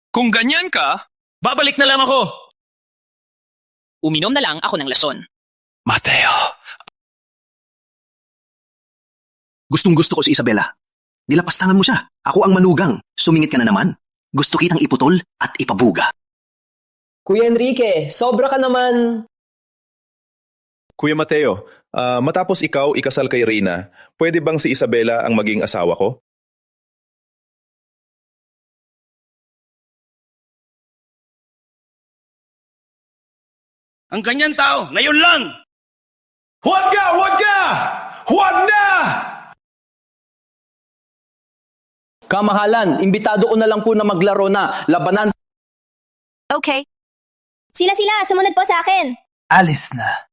Kung ganyan ka, babalik na lang ako. Uminom na lang ako ng lason. Mateo! Gustong-gusto ko si Isabela. Nilapastangan mo siya. Ako ang manugang. Sumingit ka na naman. Gusto kitang iputol at ipabuga. Kuya Enrique, sobra ka naman. Kuya Mateo, matapos ikaw ikasal kay Reyna, pwede bang si Isabela ang maging asawa ko? Ang ganyan tao, ngayon lang! Huwag ka! Huwag ka! Huwag na! Kamahalan, imbitado ko na lang po na maglaro na. Labanan. Okay. Sila, sumunod po sa akin. Alis na.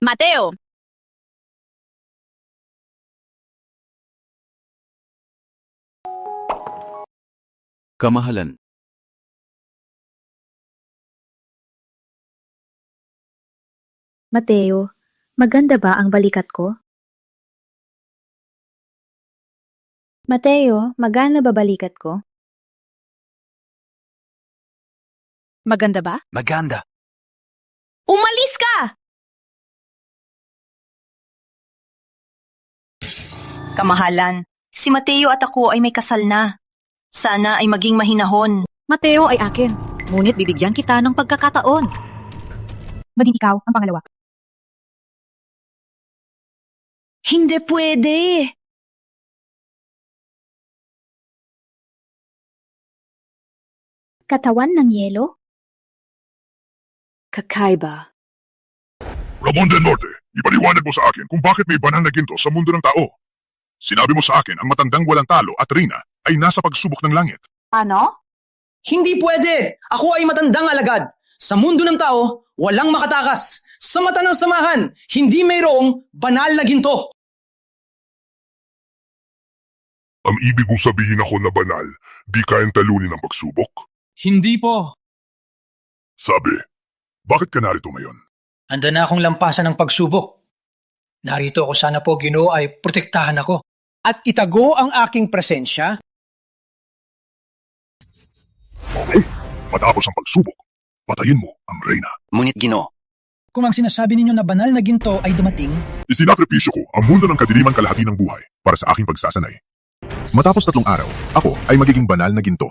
Mateo! Kamahalan. Mateo, maganda ba ang balikat ko? Mateo, magana ba balikat ko? Maganda ba? Maganda. Umalis ka! Kamahalan, si Mateo at ako ay may kasal na. Sana ay maging mahinahon. Mateo ay akin, ngunit bibigyan kita ng pagkakataon. Maging ikaw ang pangalawa. Hindi pwede! Katawan ng yelo? Kakaiba. Ramon del Norte, ipaliwanag mo sa akin kung bakit may banal na ginto sa mundo ng tao. Sinabi mo sa akin ang matandang walang talo at Reyna ay nasa pagsubok ng langit. Ano? Hindi pwede! Ako ay matandang alagad. Sa mundo ng tao, walang makatakas. Sa mata ng samahan, hindi mayroong banal na ginto. Ang ibig kong sabihin ako na banal, di kayang talunin ang pagsubok? Hindi po. Sabi, bakit ka narito ngayon? Handa na akong lampasan ng pagsubok. Narito ako sana po, Ginoo, ay protektahan ako. At itago ang aking presensya. Okay, matapos ang pagsubok, patayin mo ang Reyna. Ngunit Ginoo, Kung ang sinasabi ninyo na banal na ginto ay dumating, Isinakripisyo ko ang mundo ng kadiliman kalahati ng buhay para sa aking pagsasanay. Matapos 3 araw, ako ay magiging banal na ginto.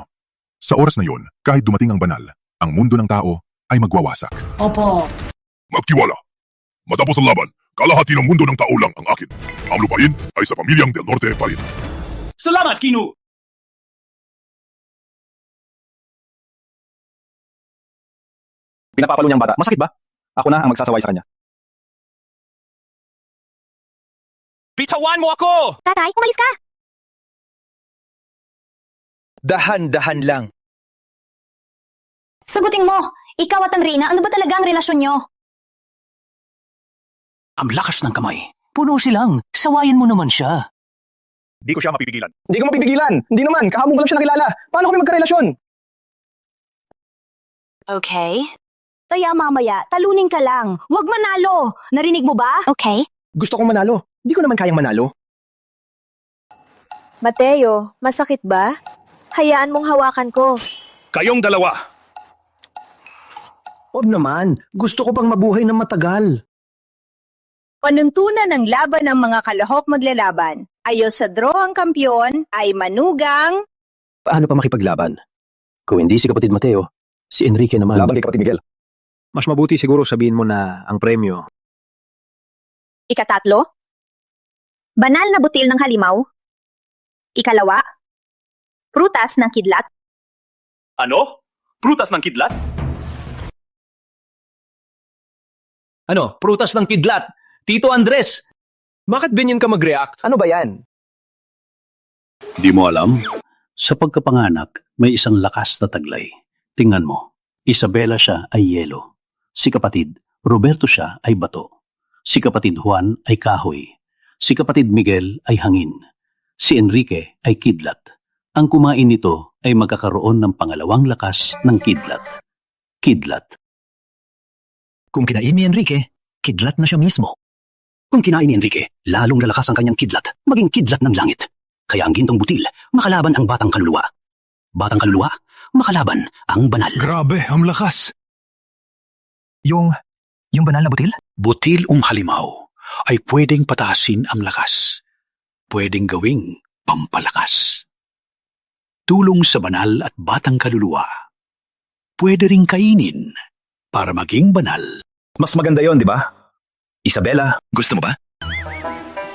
Sa oras na yon, kahit dumating ang banal, ang mundo ng tao ay magwawasak. Opo. Magtiwala. Matapos ang laban, kalahati ng mundo ng tao lang ang akin. Ang lupain ay sa pamilyang Del Norte pa rin. Salamat, Kinu! Pinapapalo niyang bata. Masakit ba? Ako na ang magsasaway sa kanya. Bitawan mo ako! Tatay, umalis ka! Dahan-dahan lang. Sagutin mo, ikaw at ang Reyna, ano ba talaga ang relasyon nyo? Ang lakas ng kamay. Puno silang. Sawayan mo naman siya. Di ko siya mapipigilan. Hindi ko mapipigilan. Hindi naman. Kahamong ko lang siya nakilala. Paano kami magkarelasyon? Okay. Kaya mamaya, talunin ka lang. Huwag manalo. Narinig mo ba? Okay. Gusto kong manalo. Di ko naman kayang manalo. Mateo, masakit ba? Hayaan mong hawakan ko. Kayong dalawa. Huwag naman. Gusto ko pang mabuhay ng matagal. Panuntunan ng laban ng mga kalahok maglalaban. Ayos sa draw ang kampyon ay manugang. Paano pa makipaglaban? Kung hindi si kapatid Mateo, si Enrique naman. Laban kay kapatid Miguel. Mas mabuti siguro sabihin mo na ang premyo. Ikatatlo, banal na butil ng halimaw. Ikalawa, prutas ng kidlat. Ano? Prutas ng kidlat? Ano? Prutas ng kidlat? Tito Andres! Bakit ganyan ka mag-react? Ano ba yan? Di mo alam? Sa pagkapanganak, may isang lakas na taglay. Tingnan mo, Isabela siya ay yelo. Si kapatid, Roberto siya ay bato. Si kapatid Juan ay kahoy. Si kapatid Miguel ay hangin. Si Enrique ay kidlat. Ang kumain nito ay magkakaroon ng pangalawang lakas ng kidlat. Kidlat. Kung kinain ni Enrique, kidlat na siya mismo. Kung kinain ni Enrique, lalong lalakas ang kanyang kidlat, maging kidlat ng langit. Kaya ang gintong butil, makalaban ang batang kaluluwa. Batang kaluluwa, makalaban ang banal. Grabe, ang lakas. Yung banal na butil? Butil halimaw ay pwedeng patasin ang lakas. Pwedeng gawing pampalakas. Tulong sa banal at batang kaluluwa. Pwede ring kainin para maging banal. Mas maganda yon, di ba? Isabela, gusto mo ba?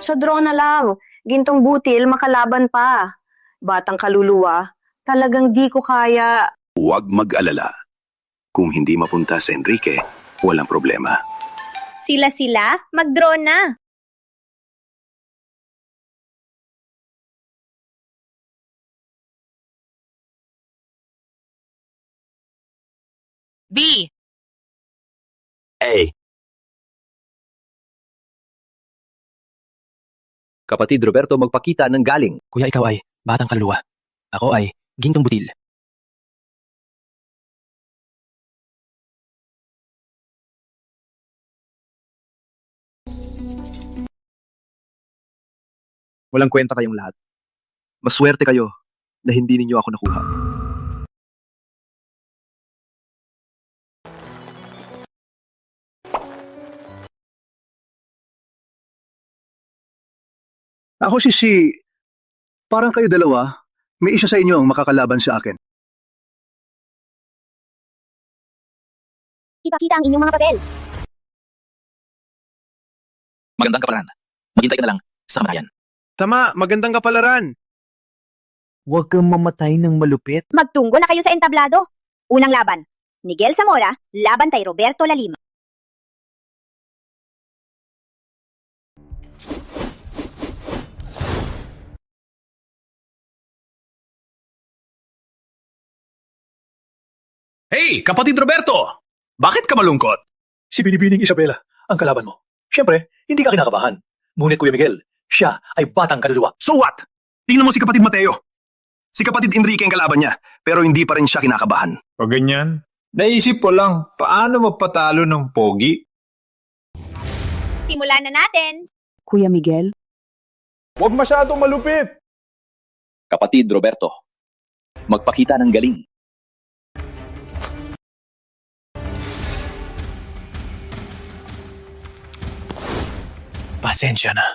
Sa draw na lang. Gintong butil, makalaban pa. Batang kaluluwa, talagang di ko kaya. Huwag mag-alala. Kung hindi mapunta sa Enrique, walang problema. Sila, mag-draw na. B. A. Kapatid Roberto magpakita ng galing. Kuya, ikaw ay batang kaluluwa. Ako ay gintong butil. Walang kwenta kayong lahat. Maswerte kayo na hindi ninyo ako nakuha. Ako si... Parang kayo dalawa, may isa sa inyo ang makakalaban sa akin. Ipakita ang inyong mga papel. Magandang kapalaran. Maghintay ka na lang sa kamatayan. Tama, magandang kapalaran. Huwag kang mamatay ng malupit. Magtunggo na kayo sa entablado. Unang laban, Miguel Zamora, laban kay Roberto Lalim. Hey, kapatid Roberto! Bakit ka malungkot? Si Binibining Isabela, ang kalaban mo. Siyempre, hindi ka kinakabahan. Ngunit Kuya Miguel, siya ay batang kaluluwa. So what? Tingnan mo si kapatid Mateo. Si kapatid Enrique ang kalaban niya, pero hindi pa rin siya kinakabahan. O ganyan? Naisip ko lang, paano mapatalo ng pogi? Simulan na natin! Kuya Miguel? Huwag masyadong malupit! Kapatid Roberto, magpakita ng galing. Pasensya na.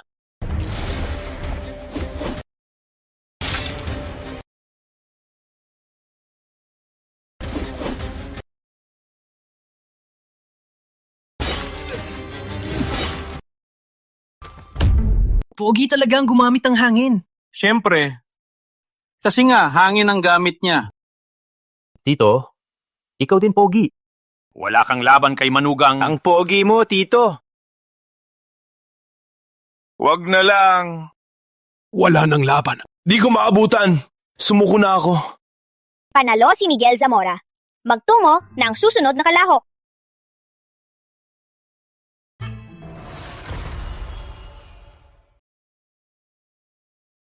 Pogi talaga ang gumamit ng hangin. Siyempre. Kasi nga, hangin ang gamit niya. Tito, ikaw din pogi. Wala kang laban kay Manugang. Ang pogi mo, Tito. Wag na lang. Wala nang laban. Di ko maabutan. Sumuko na ako. Panalo si Miguel Zamora. Magtungo ng susunod na kalahok.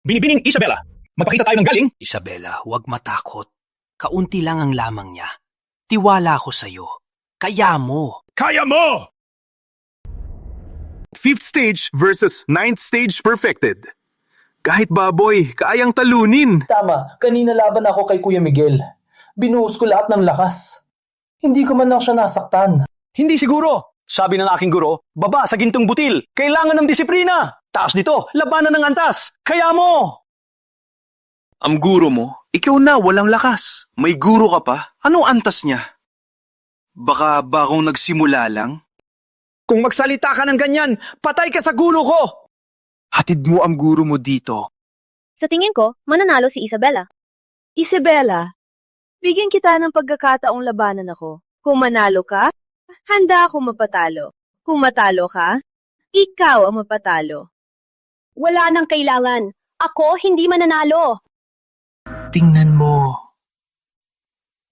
Binibining Isabela, magpakita tayo ng galing. Isabela, huwag matakot. Kaunti lang ang lamang niya. Tiwala ako sa'yo. Kaya mo. Kaya mo! 5th stage versus 9th stage perfected. Kahit baboy, kayang talunin. Tama, kanina laban ako kay Kuya Miguel. Binuhos ko lahat ng lakas. Hindi ko man lang siya nasaktan. Hindi siguro. Sabi ng aking guro, baba sa gintong butil. Kailangan ng disiplina. Taas dito, labanan ng antas. Kaya mo! Ang guro mo, ikaw na walang lakas. May guro ka pa? Anong antas niya? Baka bagong nagsimula lang? Kung magsalita ka ng ganyan, patay ka sa gulo ko! Hatid mo ang guro mo dito. Sa tingin ko, mananalo si Isabela. Isabela, bigyan kita ng pagkakataong labanan ako. Kung manalo ka, handa ako mapatalo. Kung matalo ka, ikaw ang mapatalo. Wala nang kailangan. Ako hindi mananalo. Tingnan mo.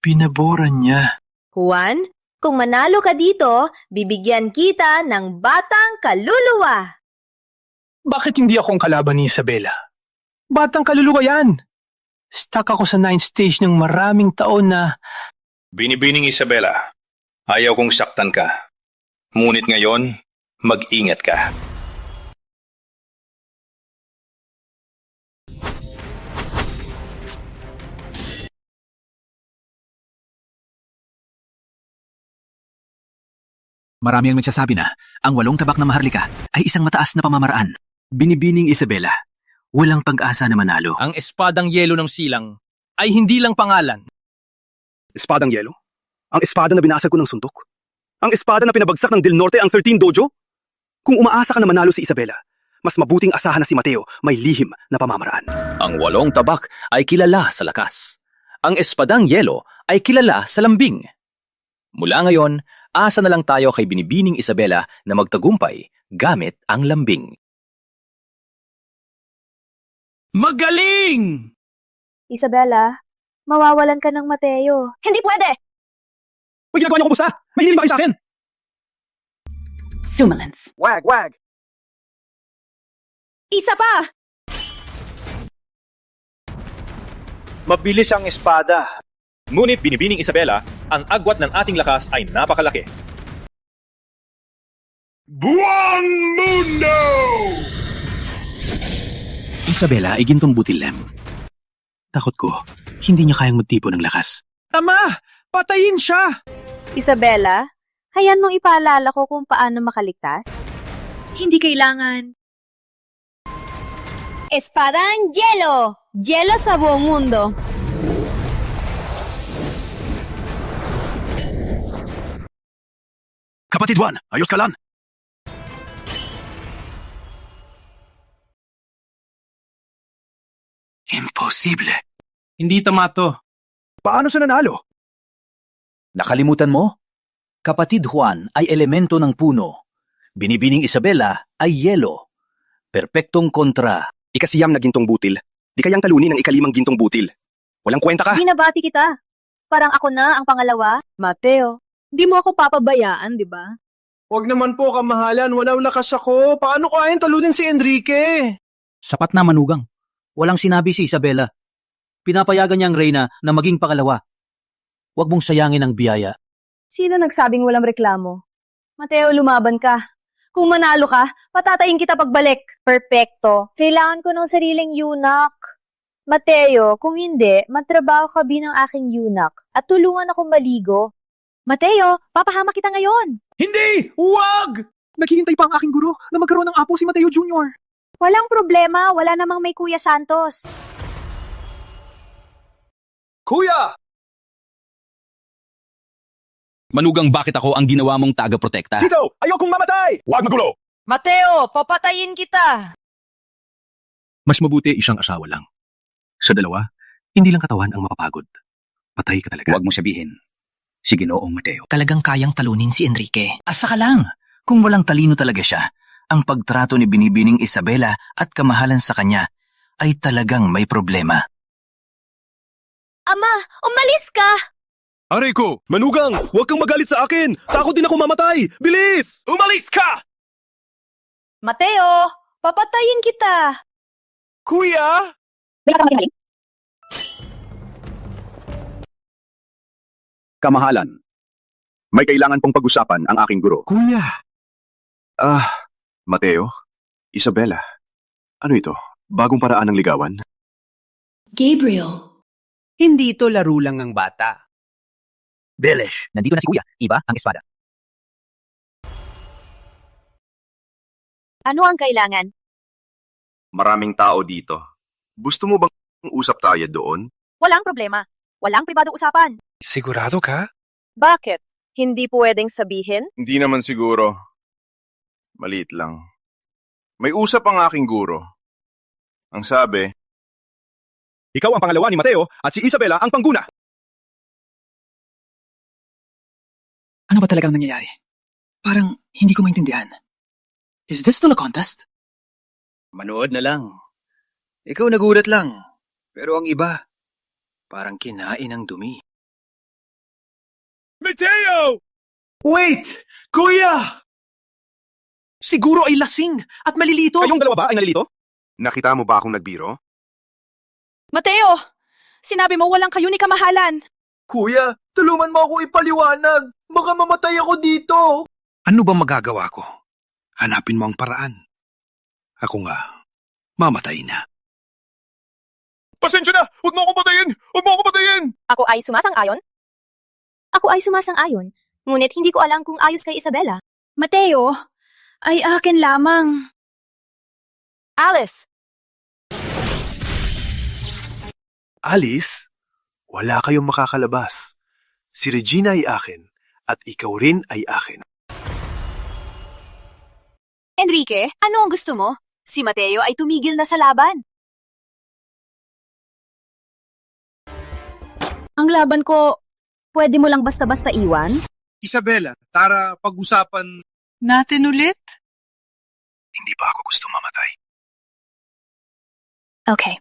Pinaboran niya. Juan, kung manalo ka dito, bibigyan kita ng batang kaluluwa. Bakit hindi ako ang kalaban ni Isabela? Batang kaluluwa yan. Stuck ako sa 9th stage ng maraming taon na... Binibining Isabela, ayaw kong saktan ka. Ngunit ngayon, mag-ingat ka. Marami ang nagsasabi na ang 8 tabak na maharlika ay isang mataas na pamamaraan. Binibining Isabela, walang pag-asa na manalo. Ang espadang yelo ng silang ay hindi lang pangalan. Espadang yelo? Ang espada na binasag ko ng suntok? Ang espada na pinabagsak ng Del Norte ang 13 Dojo? Kung umaasa ka na manalo si Isabela, mas mabuting asahan na si Mateo may lihim na pamamaraan. Ang 8 tabak ay kilala sa lakas. Ang espadang yelo ay kilala sa lambing. Mula ngayon, asa na lang tayo kay Binibining Isabela na magtagumpay gamit ang lambing. Magaling! Isabela, mawawalan ka ng Mateo. Hindi pwede! Uy, ginagawa niyo ko busta! May hiling ba kayo sa akin? Sumulance. Wag, wag! Isa pa! Mabilis ang espada. Ngunit Binibining Isabela, ang agwat ng ating lakas ay napakalaki. Buwan Mundo! Isabela ay gintong butilem. Takot ko, hindi niya kayang magtipo ng lakas. Ama! Patayin siya! Isabela, hayaan mong ipaalala ko kung paano makaligtas. Hindi kailangan. Espadang Yelo! Yelo sa buong mundo! Kapatid Juan, ayos ka lang! Imposible. Hindi tama to. Paano siya nanalo? Nakalimutan mo? Kapatid Juan ay elemento ng puno. Binibining Isabela ay yelo. Perpektong kontra. Ikasiyam na gintong butil. Di kayang talunin ng ikalimang gintong butil. Walang kwenta ka. Binabati kita. Parang ako na ang pangalawa. Mateo, di mo ako papabayaan, di ba? Huwag naman po, kamahalan. Walang lakas ako. Paano ko ayang talunin si Enrique? Sapat na, Manugang. Walang sinabi si Isabela. Pinapayagan niya ang Reyna na maging pangalawa. Huwag mong sayangin ang biyaya. Sino nagsabing walang reklamo? Mateo, lumaban ka. Kung manalo ka, patatayin kita pagbalik. Perfecto. Kailangan ko ng sariling yunak. Mateo, kung hindi, magtrabaho ka bilang aking yunak at tulungan akong maligo. Mateo, papahama kita ngayon. Hindi! Huwag! Naghihintay pa ang aking guro na magkaroon ng apo si Mateo Jr. Walang problema, wala namang may Kuya Santos. Kuya! Manugang, bakit ako ang ginawa mong taga-protekta? Sito! Ayokong mamatay! Huwag magulo! Mateo, papatayin kita. Mas mabuti isang asawa lang. Sa dalawa, hindi lang katawan ang mapapagod. Patay ka talaga. Huwag mo sabihin. Si Ginoong Mateo. Talagang kayang talunin si Enrique. Asa ka lang. Kung walang talino talaga siya, ang pagtrato ni Binibining Isabela at kamahalan sa kanya ay talagang may problema. Ama, umalis ka! Aray ko! Manugang! Huwag kang magalit sa akin! Takot din ako mamatay! Bilis! Umalis ka! Mateo, papatayin kita. Kuya! May kasama si Maling? Kamahalan. May kailangan pong pag-usapan ang aking guro. Kuya! Mateo? Isabela? Ano ito? Bagong paraan ng ligawan? Gabriel. Hindi ito laro lang ng bata. Belesh, nandito na si Kuya. Iba ang espada. Ano ang kailangan? Maraming tao dito. Gusto mo bang usap tayo doon? Walang problema. Walang pribadong usapan. Sigurado ka? Bakit? Hindi pwedeng sabihin? Hindi naman siguro. Maliit lang. May usap ang aking guro. Ang sabi, Ikaw ang pangalawa ni Mateo at si Isabela ang pangguna. Ano ba talagang nangyayari? Parang hindi ko maintindihan. Is this still a contest? Manood na lang. Ikaw nagulat lang. Pero ang iba, parang kinain ng dumi. Mateo! Wait! Kuya! Siguro ay lasing at malilito. Kayong dalawa ba ay nalilito? nakita mo ba akong nagbiro? Mateo! Sinabi mo walang kayo ni kamahalan. Kuya, tulungan mo ako ipaliwanag. Baka mamatay ako dito. Ano ba magagawa ko? Hanapin mo ang paraan. Ako nga, mamatay na. Pasensya na! Huwag mo akong patayin! Huwag mo akong patayin! Ako ay sumasang-ayon? Ako ay sumasang-ayon. Ngunit hindi ko alam kung ayos kay Isabela. Mateo, ay akin lamang. Alice! Alice, wala kayong makakalabas. Si Regina ay akin at ikaw rin ay akin. Enrique, ano ang gusto mo? Si Mateo ay tumigil na sa laban. Ang laban ko, pwede mo lang basta-basta iwan? Isabela, tara pag-usapan Natin ulit? Hindi pa ako gusto mamatay. Okay.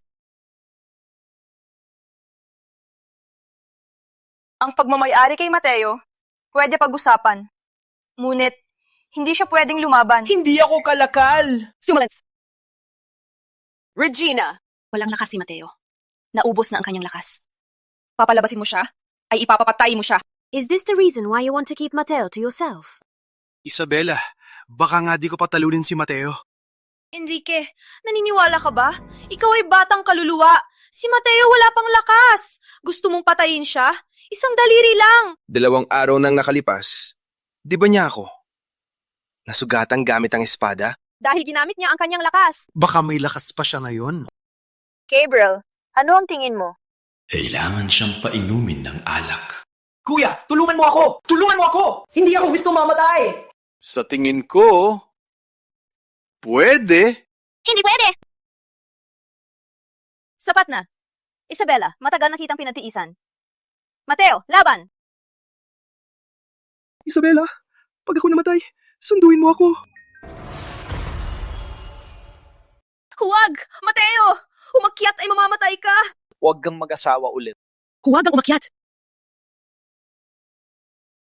Ang pagmamayari kay Mateo, pwede pag-usapan. Ngunit, hindi siya pwedeng lumaban. Hindi ako kalakal! Silence! Regina! Walang lakas si Mateo. Naubos na ang kanyang lakas. Papalabasin mo siya, ay ipapapatay mo siya. Is this the reason why you want to keep Mateo to yourself? Isabela, baka nga di ko patalunin si Mateo. Enrique, naniniwala ka ba? Ikaw ay batang kaluluwa. Si Mateo wala pang lakas. Gusto mong patayin siya? Isang daliri lang. 2 araw nang nakalipas. Di ba niya ako? Nasugatan gamit ang espada? Dahil ginamit niya ang kanyang lakas. Baka may lakas pa siya ngayon. Gabriel, ano ang tingin mo? Kailangan siyang painumin ng alak. Kuya, tulungan mo ako! Tulungan mo ako! Hindi ako gusto mamatay! Sa tingin ko, pwede. Hindi pwede! Sapat na. Isabela, matagal na kitang pinatiisan. Mateo, laban! Isabela, pag ako namatay, sunduin mo ako. Huwag! Mateo! Umakyat ay mamamatay ka! Huwag kang mag-asawa ulit. Huwag ang umakyat!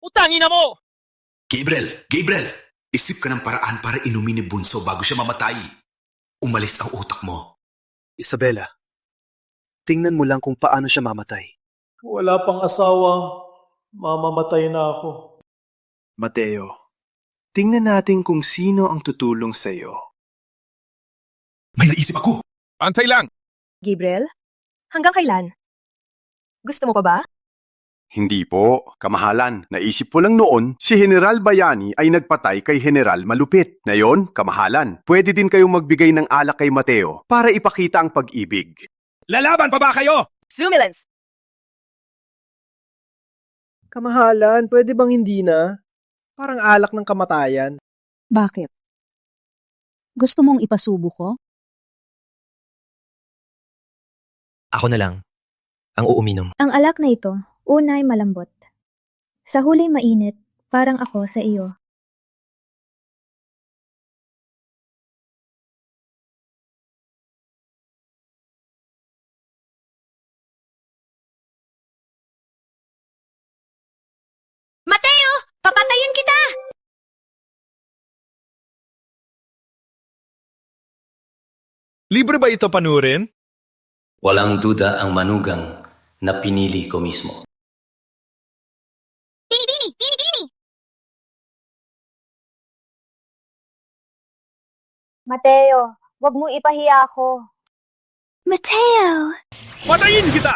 Utangin na mo! Gabriel! Isip ka ng paraan para inumin ni Bunso bago siya mamatay. Umalis ang utak mo. Isabela, tingnan mo lang kung paano siya mamatay. Wala pang asawa. Mamamatay na ako. Mateo, tingnan natin kung sino ang tutulong sa'yo. May naisip ako. Antay lang! Gabriel? Hanggang kailan? Gusto mo pa ba? Hindi po, kamahalan. Naisip ko lang noon, si General Bayani ay nagpatay kay General Malupit. Ngayon, kamahalan, pwede din kayong magbigay ng alak kay Mateo para ipakita ang pag-ibig. Lalaban pa ba kayo? Sumilence! Kamahalan, pwede bang hindi na? Parang alak ng kamatayan. Bakit? Gusto mong ipasubo ko? Ako na lang ang uuminom. Ang alak na ito, una ay malambot. Sa huli mainit, parang ako sa iyo. Mateo! Papatayin kita! Libre ba ito panurin? Walang duda ang manugang na pinili ko mismo. Bini! Mateo, wag mo ipahiya ako. Mateo! Patayin kita!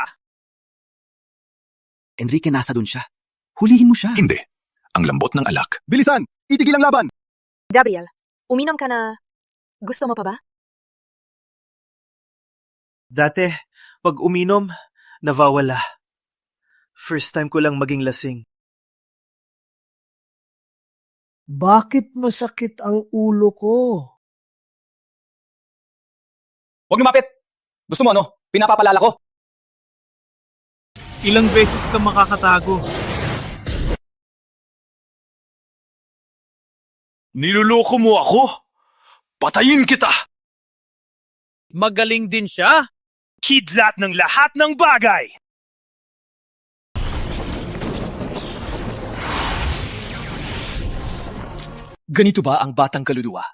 Enrique, nasa dun siya. Hulihin mo siya. Hindi. Ang lambot ng alak. Bilisan! Itigil ang laban! Gabriel, uminom ka na. Gusto mo pa ba? Dati, pag uminom, nawawala. First time ko lang maging lasing. Bakit masakit ang ulo ko? Huwag lumapit! Gusto mo ano? Pinapapalala ko. Ilang beses ka makakatago. Niluloko mo ako? Patayin kita! Magaling din siya. Kidlat ng lahat ng bagay! Ganito ba ang batang kaluluwa?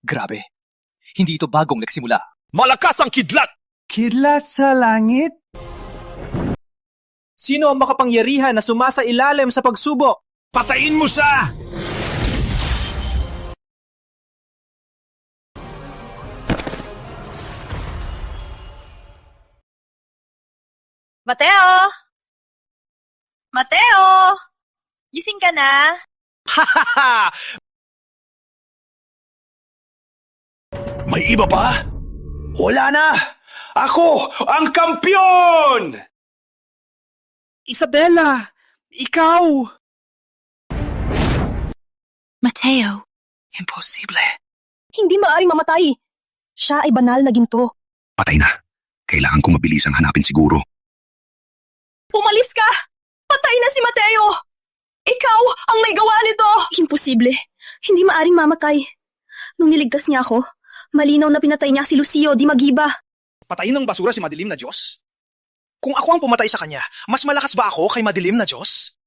Grabe, hindi ito bagong nagsimula. Malakas ang kidlat! Kidlat sa langit? Sino ang makapangyarihan na sumasa ilalim sa pagsubok? Patayin mo siya! Mateo! Mateo! Gising ka na? Hahaha! May iba pa? Wala na! Ako ang kampiyon! Isabela! Ikaw! Mateo. Imposible. Hindi maaring mamatay. Siya ay banal na ginto. Patay na. Kailangan kong mabilisang hanapin siguro. Umalis ka! Patay na si Mateo! Ikaw ang may gawa nito! Imposible. Hindi maaring mamatay. Nung niligtas niya ako, malinaw na pinatay niya si Lucio di Magiba. Patayin ng basura si madilim na Diyos? Kung ako ang pumatay sa kanya, mas malakas ba ako kay madilim na Diyos?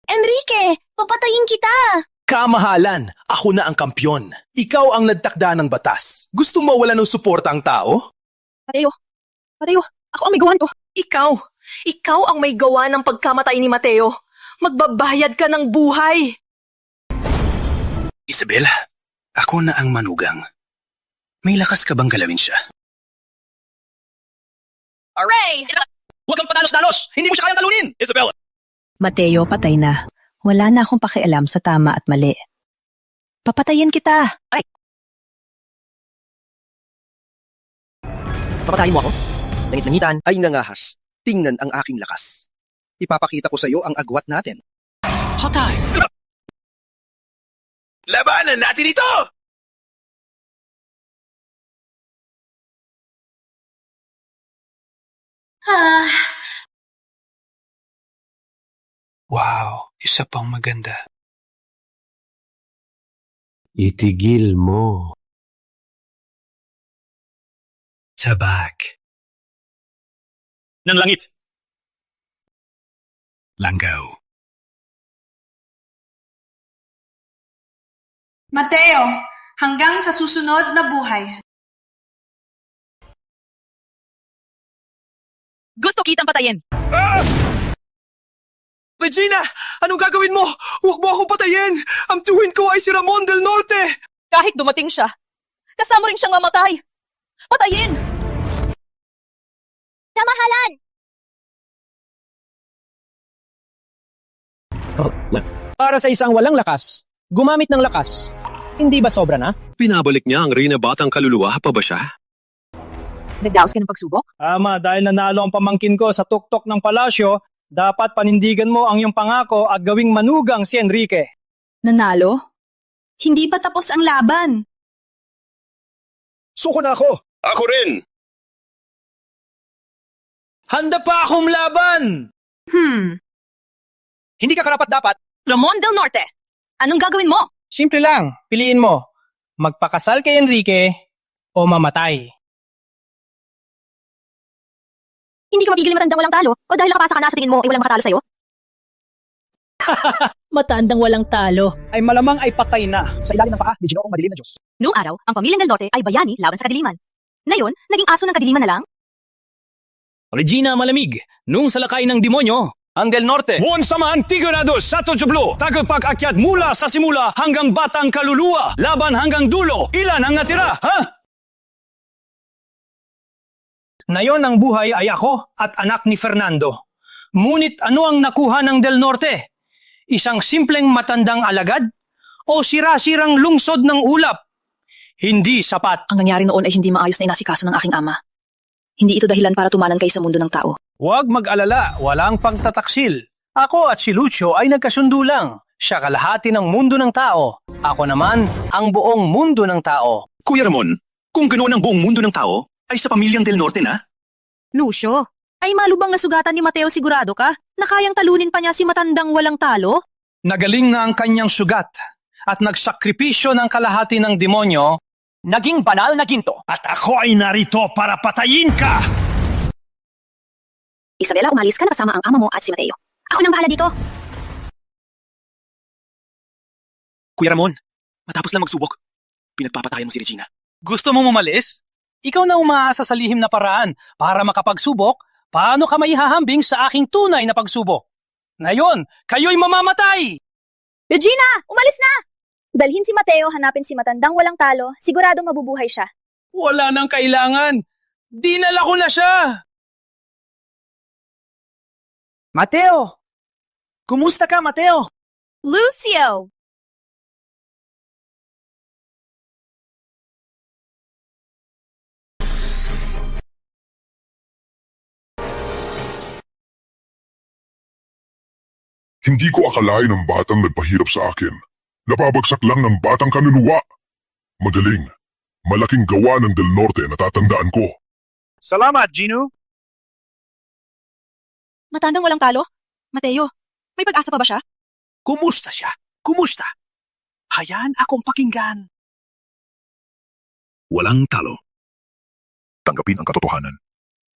Enrique! Papatayin kita! Kamahalan, ako na ang kampyon. Ikaw ang nagtakda ng batas. Gusto mo wala ng suporta ang tao? Mateo, ako ang may gawa nito. Ikaw ang may gawa ng pagkamatay ni Mateo. Magbabayad ka ng buhay. Isabela, ako na ang manugang. May lakas ka bang galawin siya? Hooray! Huwag kang padalos-dalos! Hindi mo siya kayang talunin! Isabella! Mateo, patay na. Wala na akong pakialam sa tama at mali. Papatayin kita. Ay! Papatayin mo ako? Langit-langitan ay ngangahas. Tingnan ang aking lakas. Ipapakita ko sa iyo ang agwat natin. Patay! Labanan natin ito! Ah, Wow! Isa pang maganda. Itigil mo. Sabak. Ng langit. Langgaw. Mateo, hanggang sa susunod na buhay. Gusto kitang patayin. Regina! Anong gagawin mo? Huwag mo akong patayin! Ang tuwin ko ay si Ramon del Norte! Kahit dumating siya, kasama rin siyang mamatay. Patayin! Kamahalan! Para sa isang walang lakas, gumamit ng lakas. Hindi ba sobra na? Pinabalik niya ang Reyna Batang Kaluluwa pa ba siya? Nagdaos ka ng pagsubok? Ama, dahil nanalo ang pamangkin ko sa tuktok ng palasyo, dapat panindigan mo ang iyong pangako at gawing manugang si Enrique. Nanalo? Hindi pa tapos ang laban. Suko na ako! Ako rin! Handa pa akong laban! Hindi ka karapat-dapat. Ramon del Norte, anong gagawin mo? Simple lang, piliin mo. Magpakasal kay Enrique o mamatay. Hindi ka mapigil matandang walang talo? O dahil nakapasa ka na sa tingin mo ay walang makatalo sa'yo? Matandang walang talo ay malamang ay patay na. Sa ilalim ng paa ni Ginoong Madilim na Diyos. Noong araw, ang pamilyang del Norte ay bayani laban sa kadiliman. Ngayon, naging aso ng kadiliman na lang? Regina Malamig, nung salakay ng demonyo, ang del Norte. Buon samahan tigurado sa Tujublo. Tagapag-akyat mula sa simula hanggang batang kaluluwa. Laban hanggang dulo. Ilan ang natira, ha? Ngayon ang buhay ay ako at anak ni Fernando. Ngunit ano ang nakuha ng del Norte? Isang simpleng matandang alagad? O sira-sirang lungsod ng ulap? Hindi sapat. Ang nangyari noon ay hindi maayos na inasikaso ng aking ama. Hindi ito dahilan para tumanan kayo sa mundo ng tao. Huwag mag-alala, walang pagtataksil. Ako at si Lucio ay nagkasundo lang. Siya kalahati ng mundo ng tao. Ako naman ang buong mundo ng tao. Kuya Ramon, kung ganoon ang buong mundo ng tao, ay sa pamilyang del Norte na? Lucio, ay malubang nasugatan ni Mateo sigurado ka na kayang talunin pa niya si matandang walang talo? Nagaling na ang kanyang sugat at nagsakripisyo ng kalahati ng demonyo. naging banal na ginto. At ako ay narito para patayin ka! Isabela, umalis ka na kasama ang ama mo at si Mateo. Ako nang bahala dito. Kuya Ramon, matapos lang magsubok, pinagpapatayan mo si Regina. Gusto mo umalis? Ikaw na umaasa sa lihim na paraan para makapagsubok. Paano ka maihahambing sa aking tunay na pagsubok? Ngayon, kayo'y mamamatay! Regina, umalis na! Dalhin si Mateo, hanapin si matandang walang talo, siguradong mabubuhay siya. Wala nang kailangan. Dinala ko na siya! Mateo! Kumusta ka, Mateo? Lucio! Hindi ko akalain ang batang nagpahirap sa akin. Napabagsak lang ng batang kanuluwa. Magaling. Malaking gawa ng Del Norte na tatandaan ko. Salamat, Gino. Matandang walang talo? Mateo, may pag-asa pa ba siya? Kumusta siya? Kumusta? Hayaan akong pakinggan. Walang talo. Tanggapin ang katotohanan.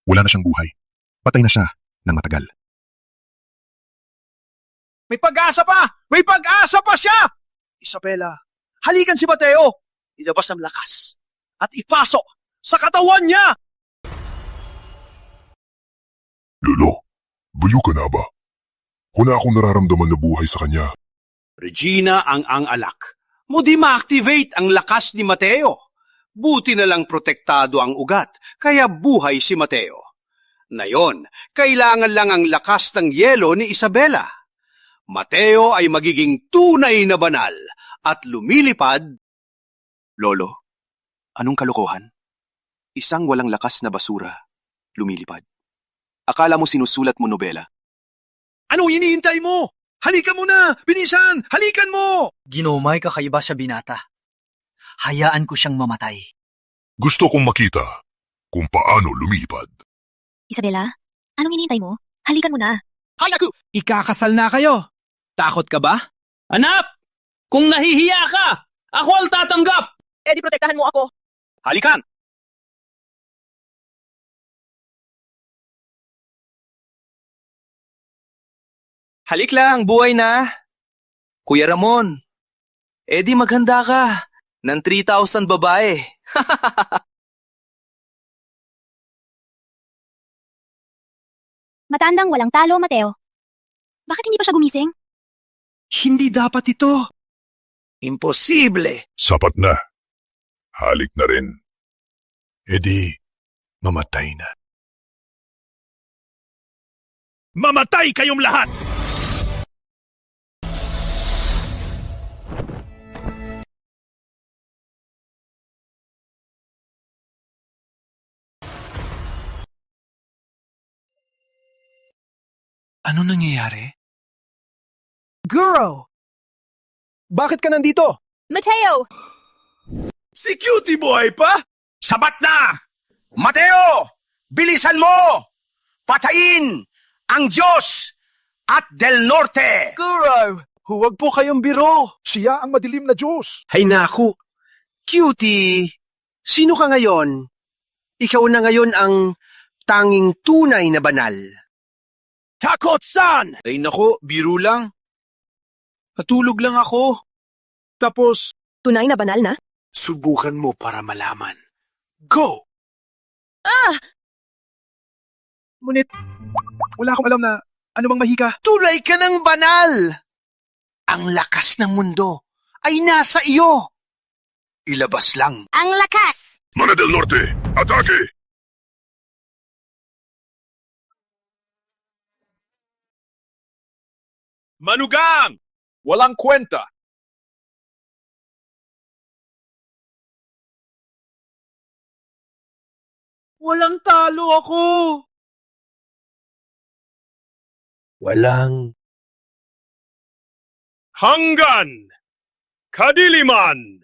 Wala na siyang buhay. Patay na siya ng matagal. May pag-asa pa! May pag-asa pa siya! Isabela, halikan si Mateo! Ilabas ang lakas at ipasok sa katawan niya! Lolo, buyo ka na ba? Wala akong nararamdaman na buhay sa kanya. Regina ang alak. Mudi ma-activate ang lakas ni Mateo. Buti na lang protektado ang ugat, kaya buhay si Mateo. Ngayon, kailangan lang ang lakas ng yelo ni Isabela. Mateo ay magiging tunay na banal at lumilipad. Lolo, anong kalokohan? Isang walang lakas na basura, lumilipad. Akala mo sinusulat mo nobela? Ano hinihintay mo? Halikan mo na! Binisan! Halikan mo! Ginomay kakaiba sa binata. Hayaan ko siyang mamatay. Gusto kong makita kung paano lumipad. Isabela, anong hinihintay mo? Halikan mo na. Hay naku! Ikakasal na kayo. Takot ka ba? Anak! Kung nahihiya ka, ako ang tatanggap! Eh di protektahan mo ako. Halikan! Halik lang, buhay na. Kuya Ramon, di maghanda ka. Ng 3,000 babae. Matandang walang talo, Mateo. Bakit hindi pa siya gumising? Hindi dapat ito. Imposible. Sapat na. Halik na rin. E di, mamatay na. Mamatay kayong lahat! Ano nangyayari? Guro! Bakit ka nandito? Mateo! Si Cutie Boy pa? Sabat na! Mateo! Bilisan mo! Patayin ang Diyos at Del Norte! Guro! Huwag po kayong biro. Siya ang madilim na Diyos. Hay naku. Cutie, sino ka ngayon? Ikaw na ngayon ang tanging tunay na banal. Takot-san! Ay nako, biro lang. Natulog lang ako. Tapos, Tunay na banal na? subukan mo para malaman. Go! Ngunit, wala akong alam na ano bang mahika. Tulay ka ng banal! Ang lakas ng mundo ay nasa iyo. Ilabas lang. Ang lakas! Mana del Norte, atake! Manugang! Walang kwenta! Walang talo ako. Walang Hanggan! Kadiliman!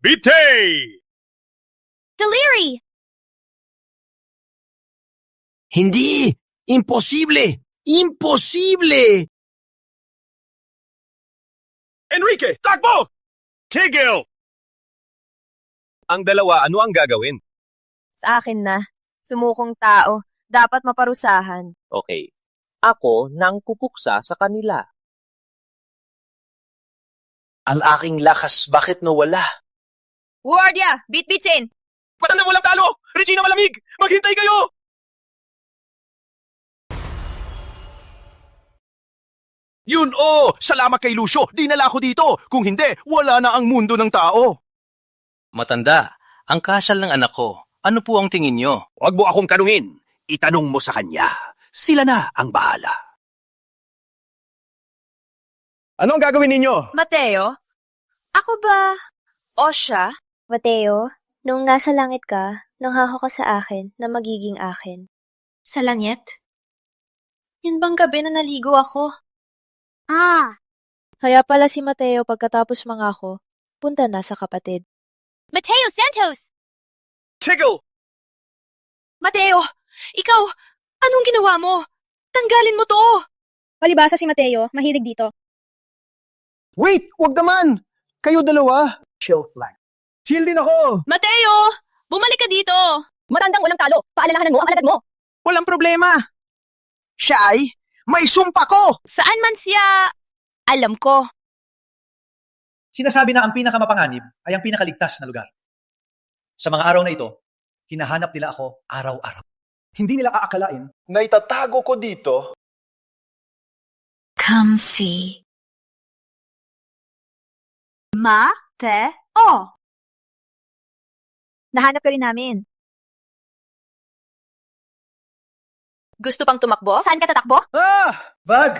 Bitay! Deliri! Hindi! Imposible! Imposible! Enrique, takbo! Tigil! Ang dalawa, ano ang gagawin? Sa akin na. Sumukong tao. Dapat maparusahan. Okay. Ako nang pupuksa sa kanila. Ang aking lakas, bakit nawala? Guardia! Bit-bitsin! Matandang walang talo! Regina malamig! Maghintay kayo! Yun salamat kay Lucio, dinala ko dito. Kung hindi, wala na ang mundo ng tao. Matanda, ang kasal ng anak ko. Ano po ang tingin nyo? Huwag mo akong tanungin. Itanong mo sa kanya. Sila na ang bahala. Ano ang gagawin ninyo? Mateo? Ako ba? O siya? Mateo, nung nasa langit ka, nanghaho ka sa akin na magiging akin. Sa langit? Yun bang gabi na naligo ako? Kaya pala si Mateo pagkatapos mangako, punta na sa kapatid. Mateo Santos! Tigil! Mateo! Ikaw! Anong ginawa mo? Tanggalin mo to! Palibasa si Mateo, mahilig dito. Wait! Wag naman! Kayo dalawa. Chill lang. Chill din ako. Mateo! Bumalik ka dito! Matandang walang talo. Paalalahanan mo ang alagad mo. Walang problema. Siya ay may sumpa ko. Saan man siya? Alam ko. Sinasabi na ang pinakamapanganib ay ang pinakaligtas na lugar. Sa mga araw na ito, hinahanap nila ako araw-araw. Hindi nila aakalain na itatago ko dito. Comfy. Mateo! Nahanap ka rin namin. Gusto pang tumakbo? Saan ka tatakbo? Wag!